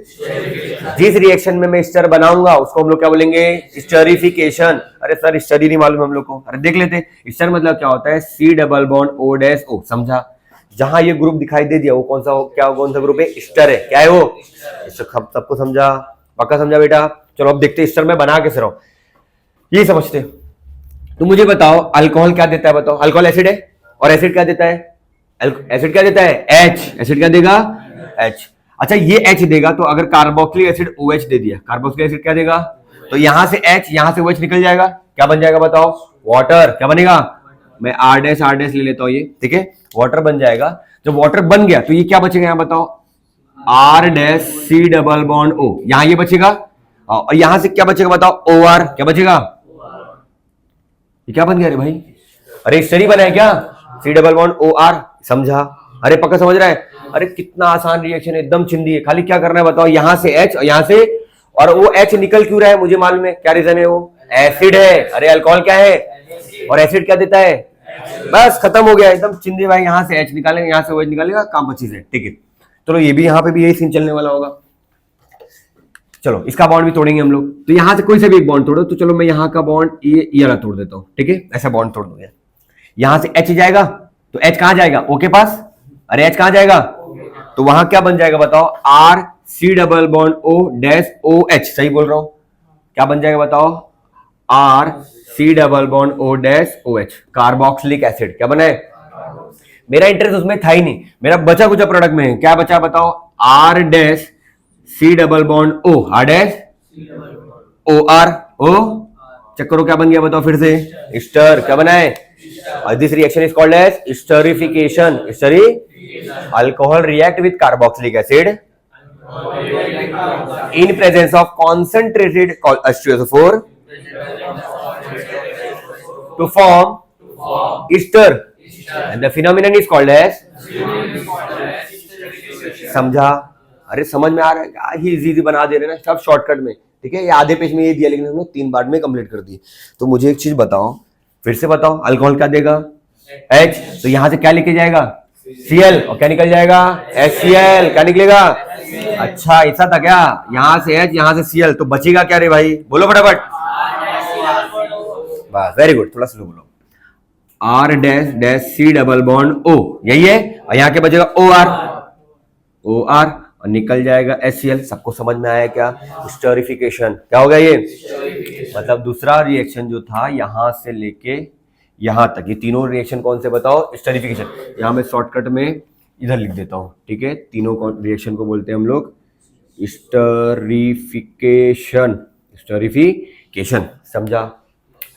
जिस रिएक्शन में मैं स्टर बनाऊंगा उसको हम लोग क्या बोलेंगे, स्टरिफिकेशन। अरे सर स्टर ही नहीं मालूम हम लोग को, अरे देख लेते। स्टर मतलब क्या होता है, C double bond O dash O, समझा। जहां ये ग्रुप दिखाई दे दिया वो कौन सा हो, क्या कौन सा ग्रुप है, स्टर है, क्या है वो, सबको समझा, पक्का समझा बेटा। चलो अब देखते स्टर में बना कैसे रहो, ये समझते। तो मुझे बताओ अल्कोहल क्या देता है, बताओ। अल्कोहल एसिड है और एसिड क्या देता है, एसिड क्या देता है, H। एसिड क्या देगा, H। अच्छा ये H देगा, तो अगर कार्बोक्सिलिक एसिड OH दे दिया, कार्बोक्सिलिक एसिड क्या देगा, तो यहां से H यहां से OH निकल जाएगा, क्या बन जाएगा बताओ, वाटर। क्या बनेगा, मैं R डैश ले लेता हूं ये, ठीक है, वाटर बन जाएगा। जब वाटर बन गया तो ये क्या बचेगा यहाँ बताओ, R dash C double bond O, यहां ये बचेगा। और यहां से क्या बचेगा बताओ, OR, क्या बचेगा, ये क्या बन गया रे भाई, अरे स्टरी बना है क्या, सी डबल बॉन्ड OR, समझा। अरे पक्का समझ रहा है, अरे कितना आसान रिएक्शन है, एकदम चिंदी है। खाली क्या करना है बताओ, यहां से H और यहां से, और वो H निकल क्यों रहा है मुझे मालूम है, क्या रीजन है, वो एसिड है। अरे अल्कोहल क्या है और एसिड क्या देता है, बस खत्म हो गया, एकदम चिंदी भाई। यहां से H निकालेंगे, यहां से OH निकालेगा, काम अच्छी से, ठीक है। चलो ये भी, यहाँ पे भी यही सीन चलने वाला होगा। चलो इसका बॉन्ड भी तोड़ेंगे हम लोग, तो यहां से कोई से भी एक बॉन्ड तोड़ो। तो चलो मैं यहाँ का बॉन्ड ये वाला तोड़ देता हूँ, ठीक है, ऐसा बॉन्ड तोड़ दूंगा। यहां से H जाएगा तो H कहां जाएगा, O के पास। अरे H कहां जाएगा, तो वहां क्या बन जाएगा बताओ, R C double bond O dash OH, सही बोल रहा हूं, क्या बन जाएगा बताओ, R C double bond O dash OH, carboxylic acid. क्या बना है, मेरा इंटरेस्ट उसमें था ही नहीं, मेरा बचा कुछ प्रोडक्ट में है। क्या बचा बताओ, R dash C double bond O, R dash OR O, check करो क्या बन गया बताओ फिर से, स्टर। क्या बना है, this reaction is called as esterification. स्टरी, alcohol react with carboxylic acid in presence of concentrated H2SO4 to form ester, and the phenomenon is called as, समझा। अरे समझ में आ रहा है, ही इजी बना दे रहे हैं ना सब शॉर्टकट में, ठीक है। ये आधे पेज में ये दिया, लेकिन हम लोग 3 पार्ट में कंप्लीट कर दिए। तो मुझे एक चीज बताओ, फिर से बताओ, अल्कोहल क्या देगा, H, तो यहां से क्या लेके जाएगा, Cl, और क्या निकल जाएगा, HCl, क्या निकलेगा। अच्छा ऐसा था क्या, यहां से H यहां से Cl, तो बचेगा क्या रे भाई, बोलो फटाफट, बस वेरी गुड, थोड़ा स्लो बोलो, R dash dash C double bond O, यही है, और यहां के बचेगा OR, OR, और निकल जाएगा HCl। सबको समझ में आया क्या, स्टरिफिकेशन। क्या होगा ये, मतलब दूसरा रिएक्शन जो था यहां से लेके यहां तक, ये तीनों रिएक्शन कौन से बताओ, स्टरिफिकेशन। यहां मैं शॉर्टकट में इधर लिख देता हूं, ठीक है। तीनों रिएक्शन को बोलते हैं हम लोग स्टरिफिकेशन, स्टरिफिकेशन, समझा,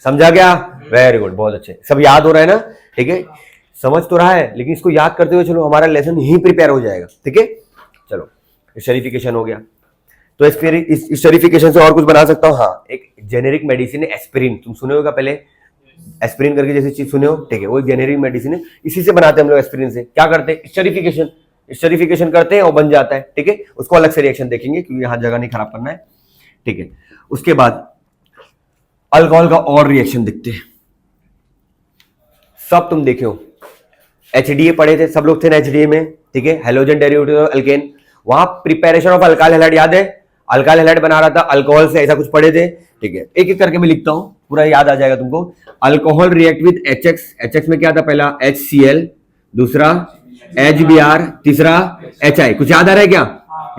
समझा क्या, वेरी गुड, बहुत अच्छे, सब याद हो रहा है ना, ठीक है, समझ तो रहा है। लेकिन इसको याद करते हुए चलो, हमारा लेसन यहीं प्रिपेयर हो जाएगा, ठीक है। चलो स्टरिफिकेशन हो गया, तो इस स्टरिफिकेशन से और कुछ बना सकता हूँ। हाँ, एक जेनेरिक मेडिसिन है एस्पिरिन, तुम सुने होगा पहले, एस्पिरिन करके जैसी चीज सुने हो, ठीक है, वो एक जेनेरिक मेडिसिन है, इसी से बनाते हैं हम लोग एस्पिरिन से। क्या करते हैं, स्टरिफिकेशन, स्टरिफिकेशन करते हैं और बन जाता है, ठीक है। उसको अलग से रिएक्शन देखेंगे क्योंकि यहाँ जगह नहीं खराब करना है, ठीक है। उसके बाद अल्कोहल का और रिएक्शन देखते हैं, सब तुम देखे हो, HDA पढ़े थे, सब लोग थे ना HDA में, ठीक है, हेलोजन डेरिवेटिव ऑफ अल्केन। वहां प्रिपरेशन ऑफ अल्काइल हैलाइड याद है, अल्काइल हैलाइड बना रहा था अल्कोहल से, ऐसा कुछ पढ़े थे, ठीक है। एक एक करके मैं लिखता हूं, पूरा याद आ जाएगा तुमको। Alcohol react with HX, HX में क्या था, पहला HCl, दूसरा HBr, तीसरा HI। कुछ याद आ रहा है क्या?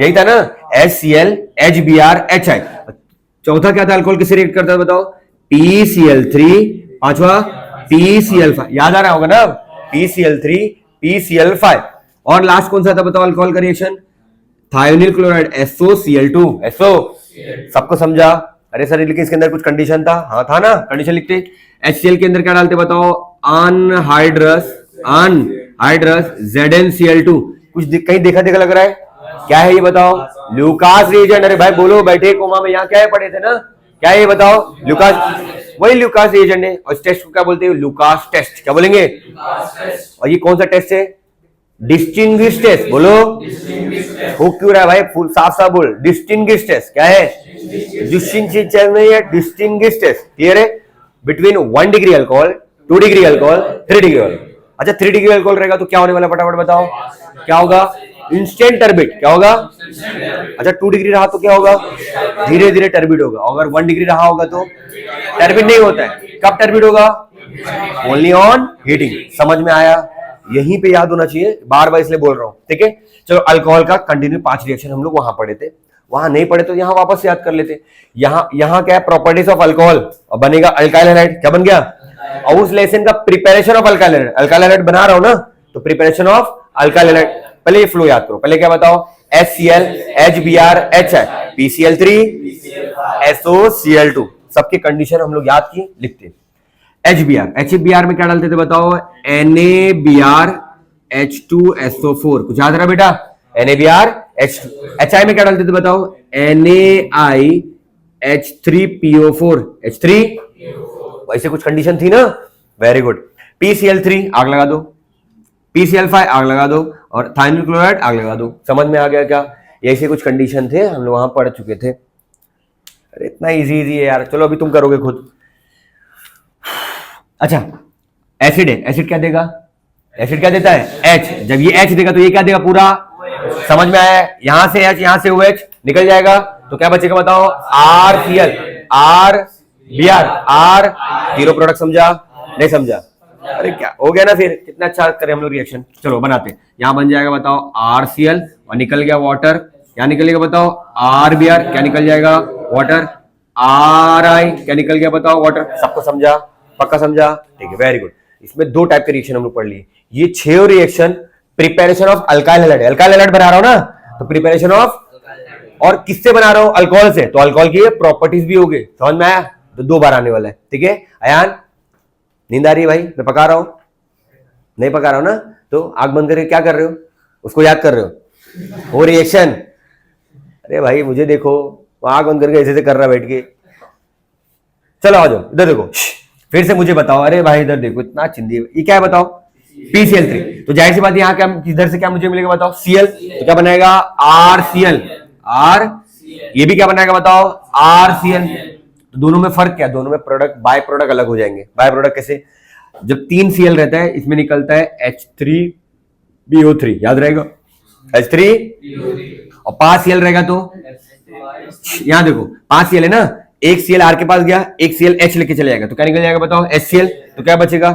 यही था ना, HCl, HBr, HI। चौथा क्या था, अल्कोहल किससे रिएक्ट करता था बताओ, PCl3, पांचवा PCl5, याद आ रहा होगा ना, PCl3, PCl5। और लास्ट कौन सा था बताओ अल्कोहल का reaction, thionyl chloride, SOCl2, SO, सबको समझा? अरे सर लेकिन इसके अंदर कुछ कंडीशन था, हाँ था ना, कंडीशन लिखते। HCl के अंदर क्या डालते बताओ, अनहाइड्रस ZnCl2। कुछ कहीं देखा देखा लग रहा है, क्या है ये बताओ, ल्यूकास रिएजेंट। अरे भाई बोलो, बैठे कोमा में, यहाँ क्या है पढ़े थे ना, क्या है ये बताओ, ल्यूकास, वही ल्यूकास रिएजेंट है। और इस टेस्ट को क्या बोलते हैं, ल्यूकास टेस्ट। क्या बोलेंगे? और ये कौन सा टेस्ट है, डिस्टिंग्विश टेस्ट। बोलो, हो क्यों रहा है भाई, फुल साफ साफ बोल, डिस्टिंग्विश टेस्ट। क्या है? Distinguish test. क्लियर है? Between 1 degree alcohol, 2 degree alcohol, 3 degree alcohol. अच्छा 3 डिग्री अल्कोहल रहेगा तो क्या होने वाला, फटाफट बताओ, क्या होगा, इंस्टेंट टर्बिड। क्या होगा? अच्छा 2 डिग्री रहा तो क्या होगा, धीरे धीरे टर्बिड होगा। अगर 1 डिग्री रहा होगा तो टर्बिड नहीं होता है। कब टर्बिड होगा? Only on heating. समझ में आया? यहीं पे याद होना चाहिए, बार बार इसलिए बोल रहा हूं, ठीक है। चलो अल्कोहल का कंटिन्यू 5 रिएक्शन हम लोग वहां पढ़े थे, वहां नहीं पढ़े तो यहां वापस याद कर लेते। यहां क्या है, प्रॉपर्टीज ऑफ अल्कोहल, और बनेगा अल्काइल हैलाइड। क्या बन गया? और उस लेसन का preparation of alkyl halide, alkyl halide बना रहा हूं ना, तो प्रिपरेशन ऑफ अल्काइल हैलाइड। पहले ये फ्लो याद करो, पहले क्या बताओ, HCl, HBr, HI, PCl3, SOCl2। सबके कंडीशन हम लोग याद किए, लिखते। HBr में क्या डालते थे बताओ, NaBr, H2SO4। कुछ याद रहा बेटा, NaBr, H2। HI में क्या डालते थे बताओ, NaI, H3PO4, H3। वैसे कुछ कंडीशन थी ना, वेरी गुड। PCl3 आग लगा दो, PCl5 आग लगा दो, और थायोनिल क्लोराइड आग लगा दो। समझ में आ गया क्या? ऐसे कुछ कंडीशन थे, हम लोग वहां पढ़ चुके थे। अरे इतना इजी है यार, चलो अभी तुम करोगे खुद। अच्छा एसिड है, एसिड क्या देगा, एसिड क्या देता है, H। जब ये H देगा तो ये क्या देगा, पूरा। समझ में आया? यहां से H, यहां से OH निकल जाएगा तो क्या बचेगा बताओ, RCl, RBr, R। Zero product. समझा? नहीं समझा? अरे क्या हो गया ना, फिर कितना अच्छा करें हम लोग रिएक्शन। चलो बनाते, यहां बन जाएगा बताओ RCl, और निकल गया वाटर। क्या निकलेगा बताओ, RBr, क्या निकल जाएगा, वाटर। RI, क्या निकल गया बताओ, वाटर। सबको समझा? पक्का समझा? ठीक है, वेरी गुड। इसमें 2 टाइप के रिएक्शन हम लोग पढ़ लिए। ये 6 reaction preparation of alkyl halide, alkyl halide बना रहा हूं ना, तो प्रिपरेशन ऑफ, और किससे बना रहा हूं, अल्कोहल से, तो अल्कोहल की प्रॉपर्टीज भी होगी। समझ में आया? तो 2 बार आने वाला है, ठीक है। अयान नींद आ रही है भाई, मैं पका रहा हूं, नहीं पका रहा हूं ना, तो आंख बंद करके क्या कर रहे हो, उसको याद कर रहे हो, वो रिएक्शन। अरे भाई मुझे देखो, आंख बंद करके ऐसे कर रहा बैठ के। चलो आ जाओ इधर देखो, फिर से मुझे बताओ। अरे भाई इधर देखो, इतना चिंदी, ये क्या है बताओ, PCl3। तो जाहिर सी बात यहाँ क्या, इधर से क्या मुझे मिलेगा बताओ, Cl। तो क्या बनाएगा, RCl, R। ये भी क्या बनाएगा बताओ, RCl। तो दोनों में फर्क क्या, दोनों में प्रोडक्ट, बाय प्रोडक्ट अलग हो जाएंगे। बाय प्रोडक्ट कैसे, जब 3 Cl रहता है, इसमें निकलता है H3PO3, याद रहेगा, H3। और 5 Cl रहेगा तो यहां देखो 5 Cl है ना, एक Cl R के पास गया, एक Cl H लेके चले जाएगा, तो क्या निकल जाएगा बताओ, HCl। तो क्या बचेगा,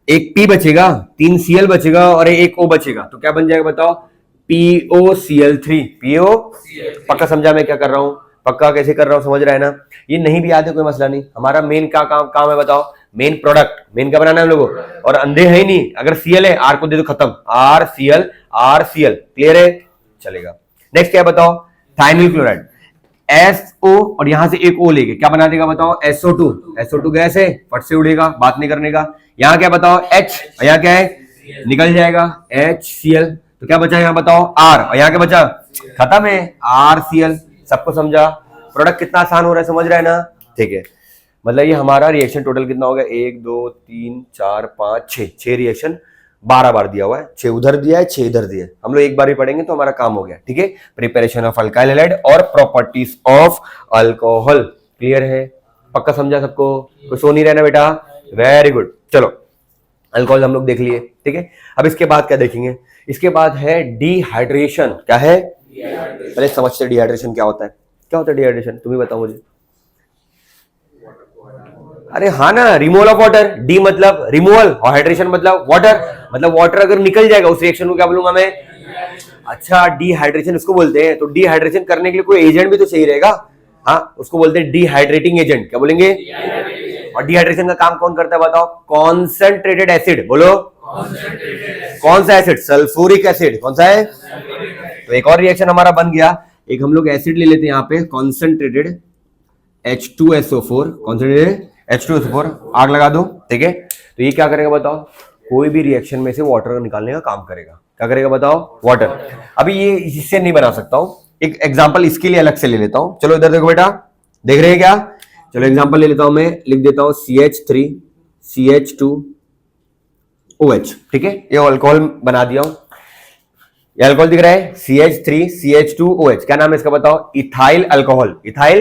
एक P बचेगा, 3 Cl बचेगा, और एक O बचेगा, तो क्या बन जाएगा बताओ, POCl3। PO। पक्का समझा मैं क्या कर रहा हूं, पक्का कैसे कर रहा हूं, समझ रहा है ना? ये नहीं भी याद है कोई मसला नहीं, हमारा मेन क्या काम है बताओ, मेन प्रोडक्ट, मेन क्या बनाना है हम लोगों को। और अंधे है ही नहीं, अगर Cl है, R को दे दो, खत्म, RCl। क्लियर है? चलेगा। नेक्स्ट क्या बताओ, थायोनिल क्लोराइड, SO, और यहां से एक O लेके क्या बना देगा बताओ, SO2 गैस है, फट से उड़ेगा, बात नहीं करने का। यहां क्या बताओ, H, और यहां क्या है, निकल जाएगा HCl। तो क्या बचा यहां बताओ, R, और यहां क्या बचा, खत्म है, RCl। सबको समझा? प्रोडक्ट कितना आसान हो रहा है, समझ रहा है ना? ठीक है, मतलब ये हमारा रिएक्शन टोटल कितना हो गया, 1 2 3 4 5 6 रिएक्शन 12 बार दिया हुआ है, 6 उधर दिया है, 6 इधर दिया है। हम लोग एक बार ही पढ़ेंगे तो हमारा काम हो गया, ठीक है। प्रिपरेशन ऑफ अल्काइल हैलाइड और प्रॉपर्टीज ऑफ अल्कोहल। क्लियर है? पक्का समझा सबको? कोई सो नहीं रहना बेटा, वेरी गुड। चलो अल्कोहल हम लोग देख लिए, ठीक है। अब इसके बाद क्या देखेंगे, इसके बाद है डिहाइड्रेशन। क्या है, पहले समझते डिहाइड्रेशन क्या होता है। क्या होता है डिहाइड्रेशन, तुम्हें बताओ मुझे। अरे हाँ ना, रिमूवल ऑफ वाटर। डी मतलब रिमूवल और हाइड्रेशन मतलब वाटर। मतलब वाटर अगर निकल जाएगा उस रिएक्शन को क्या बोलूंगा मैं। अच्छा, डिहाइड्रेशन उसको बोलते हैं। तो डिहाइड्रेशन करने के लिए कोई एजेंट भी तो चाहिए रहेगा। हाँ, उसको बोलते हैं डिहाइड्रेटिंग एजेंट। क्या बोलेंगे। और डिहाइड्रेशन का काम कौन करता है बताओ। कॉन्सेंट्रेटेड एसिड, बोलो कौन सा एसिड, सल्फ्यूरिक एसिड। कौन सा है। तो एक और रिएक्शन हमारा बन गया। एक हम लोग एसिड ले लेते हैं यहाँ पे, कॉन्सेंट्रेटेड H2SO4, कॉन्सेंट्रेटेड H2SO4, आग लगा दो, ठीक है। तो ये क्या करेगा बताओ, कोई भी रिएक्शन में से वाटर निकालने का काम करेगा। क्या करेगा बताओ, वाटर। अभी ये इससे नहीं बना सकता हूं, एक एग्जांपल इसके लिए अलग से ले लेता हूं। चलो इधर देखो बेटा, देख रहे हैं क्या। चलो एग्जांपल ले लेता हूं मैं, लिख देता हूं CH3CH2OH, ठीक है। ये अल्कोहल बना दिया हूं, ये अल्कोहल दिख रहा है CH3CH2OH। क्या नाम है इसका बताओ, इथाइल अल्कोहल। इथाइल,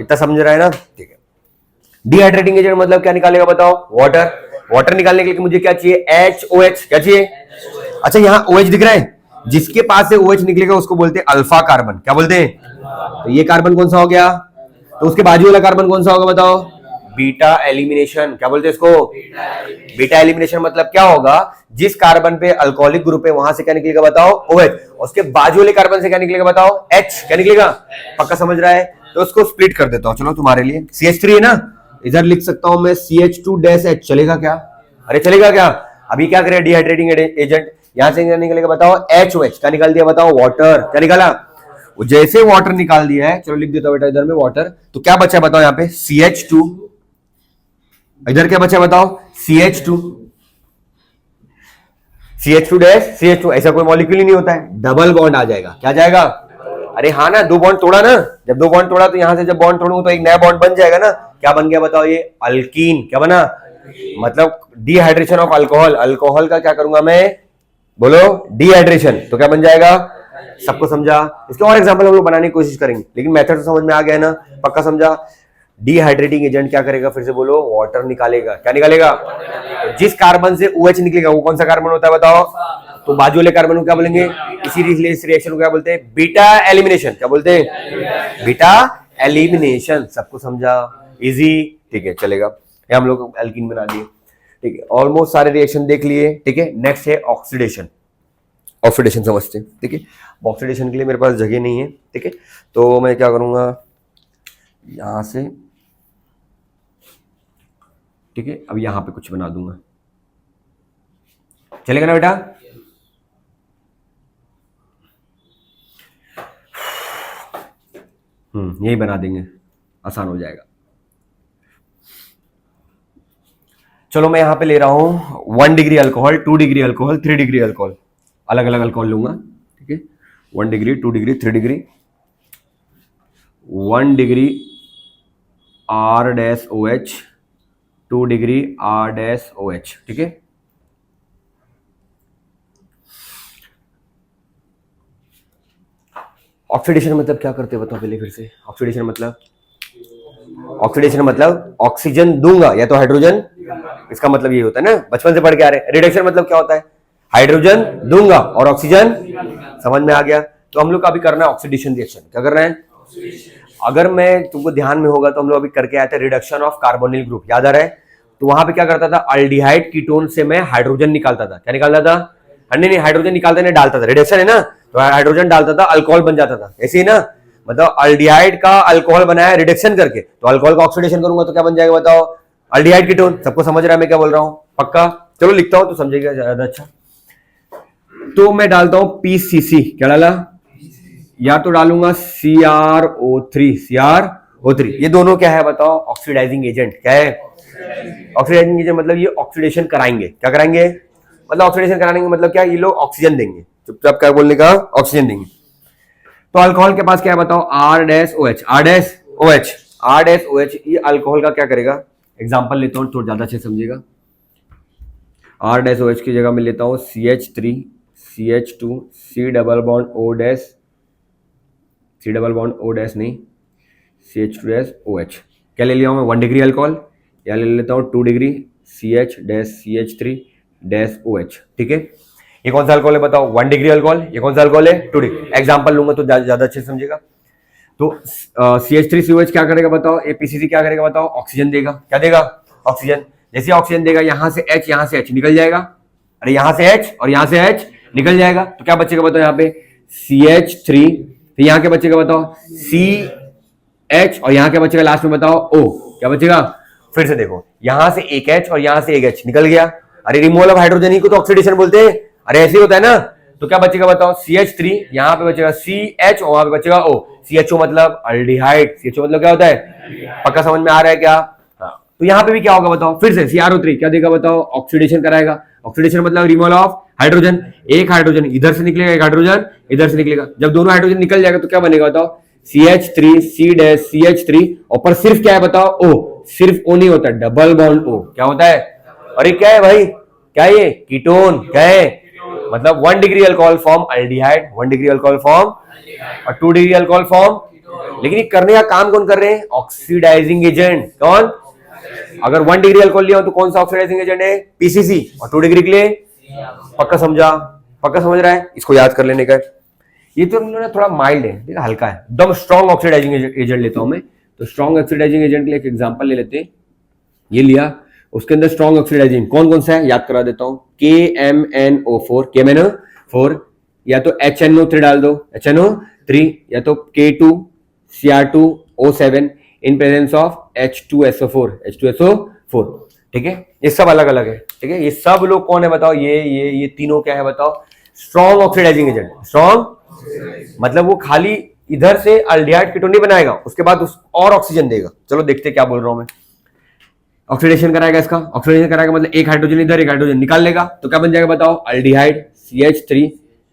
इतना समझ रहा है ना, ठीक है। डिहाइड्रेटिंग एजेंट मतलब क्या निकालेगा बताओ, वाटर। वाटर निकालने के लिए मुझे क्या चाहिए, HOH। क्या चाहिए। अच्छा, यहाँ OH दिख रहा है, जिसके पास से OH निकलेगा उसको बोलते हैं अल्फा कार्बन। क्या बोलते हैं। तो ये कार्बन कौन सा हो गया, तो उसके बाजू वाला कार्बन कौन सा होगा बताओ, बीटा एलिमिनेशन। क्या बोलते हैं इसको, बीटा एलिमिनेशन। मतलब क्या होगा, जिस कार्बन पे अल्कोहलिक ग्रुप है वहां से क्या निकलेगा बताओ, OH। उसके बाजू वाले कार्बन से क्या निकलेगा बताओ, H। क्या निकलेगा, पक्का समझ रहा है। तो उसको स्प्लिट कर देता हूं, चलो तुम्हारे लिए। CH3 है ना, इधर लिख सकता हूं मैं CH2-H। चलेगा क्या, अरे चलेगा क्या। अभी क्या करें, डिहाइड्रेटिंग एजेंट, यहां से क्या निकलेगा बताओ, HOH। क्या निकाल दिया बताओ, वाटर। क्या निकाला, वो जैसे वाटर निकाल दिया है। चलो लिख देता हूं बेटा इधर में वाटर। तो क्या बचा बताओ यहाँ पे, CH2। इधर क्या बचा बताओ, CH2। CH2-CH2, ऐसा कोई मॉलिक्यूल ही नहीं होता है, डबल बॉन्ड आ जाएगा। क्या जाएगा, अरे हाँ ना, दो बॉन्ड तोड़ा ना, जब दो बॉन्ड तोड़ा तो यहां से जब बॉन्ड तोड़ूंगा तो एक नया बॉन्ड बन जाएगा ना। क्या बन गया बताओ, ये अल्कीन। क्या बना, मतलब डिहाइड्रेशन ऑफ अल्कोहल। अल्कोहल का क्या करूंगा मैं, बोलो डिहाइड्रेशन। तो क्या बन जाएगा, सबको समझा। इसके और एग्जांपल हम लोग बनाने की कोशिश करेंगे, लेकिन मेथड तो समझ में आ गया ना, पक्का समझा। डिहाइड्रेटिंग एजेंट क्या करेगा, फिर से बोलो, वाटर निकालेगा। क्या निकालेगा, तो जिस कार्बन से OH निकलेगा वो कौन सा कार्बन होता है बताओ, तो बाजू वाले कार्बन को क्या बोलेंगे, इसी रिएक्शन को क्या बोलते हैं, बीटा एलिमिनेशन। क्या बोलते हैं, बीटा एलिमिनेशन। सबको समझा, इजी, ठीक है, चलेगा। ये हम लोग एल्कीन बना दिए, ठीक है। ऑलमोस्ट सारे रिएक्शन देख लिए, ठीक है। नेक्स्ट है ऑक्सीडेशन। ऑक्सीडेशन समझते हैं, ठीक है। ऑक्सीडेशन के लिए मेरे पास जगह नहीं है, ठीक है। तो मैं क्या करूंगा, यहां से, ठीक है, अब यहां पे कुछ बना दूंगा, चलेगा ना बेटा। यही बना देंगे, आसान हो जाएगा। चलो मैं यहां पे ले रहा हूं 1 degree alcohol, 2 degree alcohol, 3 degree alcohol. अलग अलग अल्कोहल लूंगा, ठीक है। 1 degree, 2 degree, 3 degree. 1 degree R-OH, 2 degree R-OH, ठीक है। ऑक्सीडेशन मतलब क्या करते हैं बताओ पहले फिर से। ऑक्सीडेशन मतलब ऑक्सीजन दूंगा या तो हाइड्रोजन, इसका मतलब ये होता है ना, बचपन से पढ़ के आ रहे हैं। रिडक्शन मतलब क्या होता है, हाइड्रोजन दूंगा और ऑक्सीजन, समझ में आ गया। तो हम लोग का अभी करना है ऑक्सीडेशन रिएक्शन। क्या कर रहे हैं, अगर मैं तुमको ध्यान में होगा तो हम लोग अभी करके आए थे रिडक्शन ऑफ कार्बोनिल ग्रुप, याद आ रहा है। तो वहां पे क्या करता था, अल्डिहाइड कीटोन से मैं हाइड्रोजन निकालता था। क्या निकालता था, नहीं हाइड्रोजन निकालता नहीं, डालता था। रिडक्शन है ना, तो हाइड्रोजन डालता था, अल्कोहल बन जाता था, ऐसे ही ना। मतलब अल्डिहाइड का अल्कोहल बनाया रिडक्शन करके, तो अल्कोहल का ऑक्सीडेशन करूंगा तो क्या बन जाएगा बताओ, अल्डिहाइड कीटोन। सबको समझ रहा है मैं क्या बोल रहा हूं, पक्का। चलो लिखता हूं तो समझेगा ज्यादा अच्छा। तो मैं डालता हूं PCC। क्या डाला, या तो डालूंगा CrO3। ये दोनों क्या है बताओ, ऑक्सीडाइजिंग एजेंट। क्या है, ऑक्सीडाइजिंग एजेंट मतलब ये ऑक्सीडेशन कराएंगे। क्या कराएंगे, मतलब ऑक्सीडेशन कराने का मतलब क्या, ये लोग ऑक्सीजन देंगे। चुपचाप क्या बोलने का, ऑक्सीजन देंगे। तो अल्कोहल के पास क्या है बताओ, R-OH। ये अल्कोहल का क्या करेगा, एग्जांपल लेता हूं तो ज्यादा अच्छे समझेगा। R-OH की जगह मैं लेता हूं CH3CH2 C double bond O नहीं, CH2SOH। क्या ले लिया हूं मैं, 1 डिग्री अल्कोहल, या ले लेता हूं 2 डिग्री CH-CH3 डैश OH। ठीक है, ये कौन सा अल्कोहल है बताओ? 1 डिग्री अल्कोहल। ये कौन सा अल्कोहल है? 2 डिग्री। एग्जाम्पल लूंगा तो ज्यादा अच्छे से समझेगा। तो CH3COH क्या करेगा बताओ? APCC क्या करेगा बताओ? ऑक्सीजन देगा। क्या देगा? ऑक्सीजन। जैसे ऑक्सीजन देगा, यहां से H निकल जाएगा। अरे यहां से H और यहां से H निकल जाएगा, तो क्या बचेगा बताओ? यहाँ पे CH3, फिर यहाँ क्या बचेगा बताओ? CH, और यहाँ क्या बचेगा लास्ट में बताओ? O। क्या बचेगा? फिर से देखो, यहां से एक H और यहां से एक H निकल गया। अरे रिमूवल ऑफ हाइड्रोजन ही को तो ऑक्सीडेशन बोलते हैं। अरे ऐसे ही होता है ना। तो क्या बचेगा बताओ? CH3, यहाँ पे बचेगा CH और वहां पे बचेगा O। CHO मतलब अल्डिहाइड। CHO मतलब क्या होता है? पक्का समझ में आ रहा है क्या? हाँ। तो यहाँ पे भी क्या होगा बताओ? फिर से CrO3 क्या देगा बताओ? ऑक्सीडेशन कराएगा। ऑक्सीडेशन मतलब रिमूवल ऑफ हाइड्रोजन। एक हाइड्रोजन इधर से निकलेगा, एक हाइड्रोजन इधर से निकलेगा। जब दोनों हाइड्रोजन निकल जाएगा तो क्या बनेगा बताओ? CH3 CH3, और पर सिर्फ क्या है बताओ? O। सिर्फ O नहीं होता, डबल बॉन्ड O। क्या होता है? अरे क्या है भाई? क्या ये? कीटोन। क्या है? मतलब 1 degree alcohol form aldehyde, 1 degree alcohol form, और 2 डिग्री अल्कोहल फॉर्म। लेकिन ये करने का काम कौन कर रहे हैं? Oxidising agent. कौन? अगर 1 डिग्री अल्कोहल लिया हो तो कौन सा ऑक्सीडाइजिंग एजेंट है? PCC। और 2 डिग्री के लिए? पक्का समझा? पक्का समझ रहा है? इसको याद कर लेने का। ये तो थोड़ा माइल्ड है, ठीक है, हल्का है। एकदम स्ट्रॉन्ग ऑक्सीडाइजिंग एजेंट लेता हूं मैं। तो स्ट्रॉन्ग ऑक्सीडाइजिंग एजेंट के लिए एक एग्जांपल ले लेते हैं। ये लिया, उसके अंदर स्ट्रॉन्ग ऑक्सीडाइजिंग कौन कौन सा है याद करा देता हूं। KMNO4, या तो HNO3 डाल दो, HNO3, या तो K2Cr2O7 in presence of H2SO4। ठीक है, ये सब अलग अलग है। ठीक है, ये सब लोग कौन है बताओ? ये तीनों क्या है बताओ? Strong oxidising agent. स्ट्रॉन्ग मतलब वो खाली इधर से अल्डिहाइड कीटोन नहीं बनाएगा, उसके बाद और ऑक्सीजन देगा। चलो देखते हैं क्या बोल रहा हूं मैं। ऑक्सीडेशन कराएगा इसका। ऑक्सीडेशन कराएगा मतलब एक हाइड्रोजन इधर, एक हाइड्रोजन निकाल लेगा, तो क्या बन जाएगा बताओ? Aldehyde CH3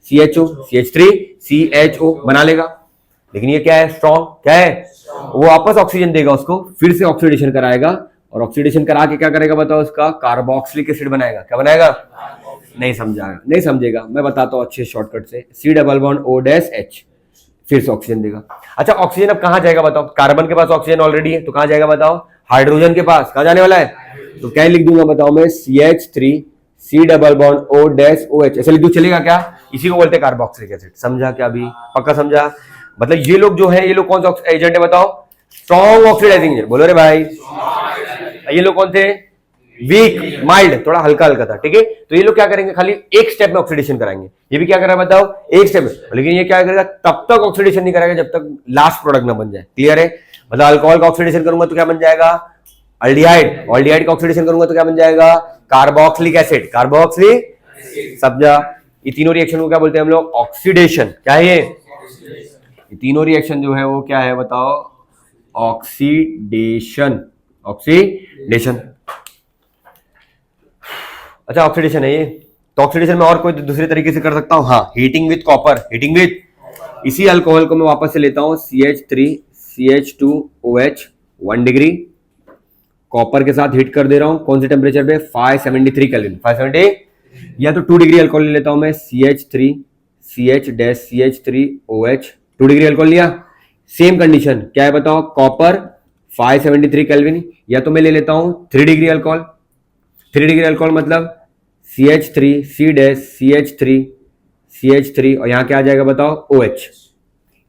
CHO, CH3 CHO बना लेगा। लेकिन ये क्या है? स्ट्रॉन्ग। क्या है? वो वापस ऑक्सीजन देगा उसको, फिर से ऑक्सीडेशन कराएगा, और ऑक्सीडेशन करा के क्या करेगा बताओ? उसका कार्बोक्सिलिक एसिड बनाएगा। क्या बनाएगा? नहीं समझाएगा, नहीं समझेगा, मैं बताता हूं अच्छे शॉर्टकट से। C डबल बॉन्ड O-H, फिर से ऑक्सीजन देगा। अच्छा, ऑक्सीजन अब कहां जाएगा बताओ? कार्बन के पास ऑक्सीजन ऑलरेडी है, तो कहां जाएगा बताओ? हाइड्रोजन के पास। कहां जाने वाला है? तो क्या लिख दूंगा बताओ मैं? CH3 C double bond O-OH, ऐसे लिख दूं, चलेगा क्या? इसी को बोलते हैं कार्बोक्सिलिक एसिड। समझा क्या अभी? पक्का समझा? मतलब ये लोग जो है, ये लोग कौन सा एजेंट है बताओ? Strong oxidising agent. बोलो रे भाई। ये लोग कौन थे? वीक, माइल्ड, थोड़ा हल्का हल्का था। ठीक है, तो ये लोग क्या करेंगे? खाली एक स्टेप में ऑक्सीडेशन कराएंगे। ये भी क्या कर रहा है बताओ? एक स्टेप में। लेकिन ये क्या करेगा? तब तक ऑक्सीडेशन नहीं कराएगा जब तक लास्ट प्रोडक्ट ना बन जाए। क्लियर है? मतलब अल्कोहल का ऑक्सीडेशन करूंगा तो क्या बन जाएगा? अल्डिहाइड। अल्डिहाइड का ऑक्सीडेशन करूंगा तो क्या बन जाएगा? Carboxylic acid. कार्बोक्सिलिक, समझा? ये तीनों रिएक्शन को क्या बोलते हैं हम लोग? ऑक्सीडेशन। क्या है ये तीनों रिएक्शन जो है वो क्या है बताओ? ऑक्सीडेशन। ऑक्सीडेशन। अच्छा, ऑक्सीडेशन है ये। तो ऑक्सीडेशन में और कोई दूसरे तरीके से कर सकता हूं? हाँ, heating with copper. Heating with, इसी अल्कोहल को मैं वापस से लेता हूं, CH3 CH2OH 1 डिग्री, कॉपर के साथ हीट कर दे रहा हूं। कौन से टेम्परेचर पे? 573 केल्विन। 570, या तो 2 डिग्री अल्कोहल ले लेता हूं मैं, CH3 CH3OH 2 डिग्री अल्कोहल लिया। सेम कंडीशन क्या है बताओ? कॉपर 573 केल्विन, या तो मैं ले लेता हूं 3 डिग्री अल्कोहल। 3 डिग्री अल्कोहल मतलब CH3 CH3 और यहां क्या आ जाएगा बताओ? OH।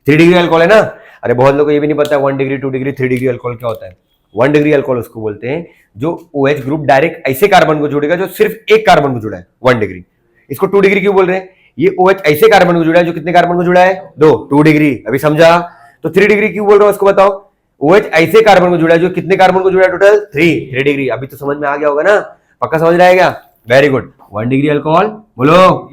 3 डिग्री अल्कोहल है ना। अरे बहुत लोगों को ये भी नहीं पता है 1 डिग्री 2 डिग्री 3 डिग्री अल्कोहल क्या होता है। 1 डिग्री अल्कोहल उसको बोलते हैं जो OH ग्रुप डायरेक्ट ऐसे कार्बन को जोड़ेगा जो सिर्फ एक कार्बन को जुड़ा है, 1 डिग्री। इसको 2 डिग्री क्यों बोल रहे हैं? ये OH ऐसे कार्बन को जुड़ा है जो कितने कार्बन को जुड़ा है? 2 डिग्री। अभी समझा? तो 3 डिग्री क्यों बोल रहा हूं उसको बताओ? OH ऐसे कार्बन को जुड़ा है जो कितने कार्बन को जुड़ा है टोटल? 3 डिग्री। अभी तो समझ में आ गया होगा ना? पक्का समझ में आएगा? Very good. 1 डिग्री अल्कोहल, बोलो।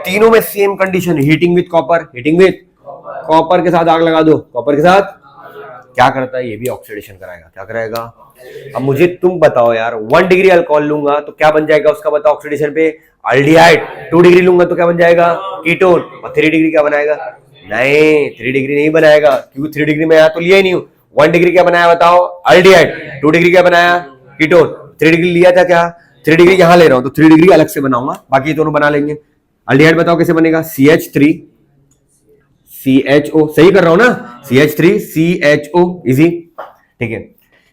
तीनों में same condition, heating with copper. Heating with copper के साथ आग लगा दो। कॉपर के साथ क्या करता है? ये भी ऑक्सीडेशन कराएगा। क्या कराएगा? अब मुझे तुम बताओ यार, 1 डिग्री अल्कोहल लूंगा तो क्या बन जाएगा उसका बताओ ऑक्सीडेशन पे? अल्डिहाइड। 2 डिग्री लूंगा तो क्या बन जाएगा? कीटोन। और 3 डिग्री क्या बनाएगा? नहीं, 3 डिग्री नहीं बनाएगा, क्योंकि 3 डिग्री में यहां तो लिया ही नहीं हूं। 1 डिग्री क्या बनाया बताओ? अल्डिहाइड। 2 डिग्री क्या बनाया? कीटोन। 3 डिग्री लिया था क्या? 3 डिग्री यहां ले रहा हूं तो 3 डिग्री अलग से बनाऊंगा, बाकी दोनों बना लेंगे। अल्डिहाइड बताओ कैसे बनेगा? CH3 CHO, सही कर रहा हूं ना? CH3 CHO, easy. ठीक है,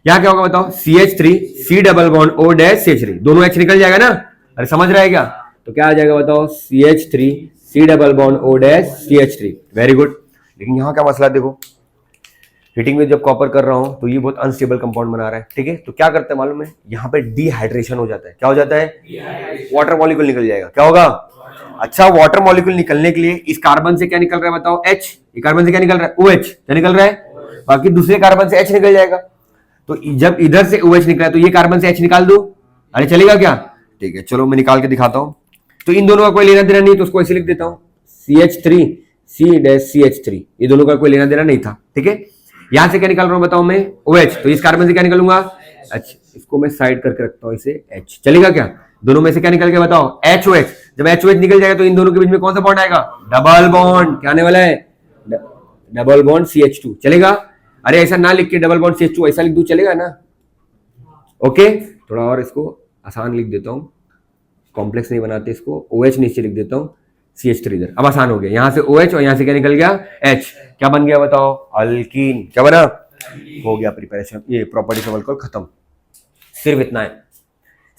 यहाँ क्या होगा बताओ, CH3 C double bond O dash CH3, दोनों H निकल जाएगा ना, अरे समझ रहा है क्या? तो क्या आ जाएगा बताओ, CH3 C double bond O dash CH3, very good. लेकिन यहाँ क्या मसला देखो, हीटिंग में जब कॉपर कर रहा हूं तो ये बहुत अनस्टेबल कंपाउंड बना रहा है, ठीक है। तो क्या करते हैं मालूम है, यहाँ पे डिहाइड्रेशन हो जाता है। क्या हो जाता है? वाटर मॉलिक्यूल निकल जाएगा। क्या होगा? अच्छा, वाटर मॉलिक्यूल निकलने के लिए इस कार्बन से क्या निकल रहा है बताओ, H। ये कार्बन से क्या निकल रहा है? OH। क्या निकल रहा है? बाकी दूसरे कार्बन से H निकल जाएगा। तो जब इधर से OH निकला है तो ये कार्बन से H निकाल दो, अरे चलेगा क्या? ठीक है, चलो मैं निकाल के दिखाता हूं। तो इन दोनों का कोई लेना देना नहीं, तो उसको ऐसे लिख देता हूं, CH3 C डैश CH3, ये दोनों का कोई लेना देना नहीं था, ठीक है। यहां से क्या निकाल रहा हूं बताओ मैं, OH। तो इस कार्बन से क्या निकालूंगा? H। इसको मैं साइड करके रखता हूं, इसे H। चलेगा क्या? दोनों में से क्या निकल गया बताओ, HOH। जब HOH निकल जाएगा तो इन दोनों के बीच में कौन सा बॉन्ड आएगा? Double bond. क्या आने वाला है? Double bond CH2। चलेगा? अरे ऐसा ना लिख के डबल बॉन्ड CH2 ऐसा लिख दूं, चलेगा ना? ओके, थोड़ा और इसको आसान लिख देता हूं, कॉम्प्लेक्स नहीं बनाते इसको, OH नीचे लिख देता हूं, CH3 इधर। अब आसान हो गया, यहां से OH और यहां से क्या निकल गया? H। क्या बन गया बताओ? अल्कीन। क्या बना? हो गया प्रिपरेशन, ये प्रॉपर्टी ऑफ अल्कोहल खत्म। सिर्फ इतना है,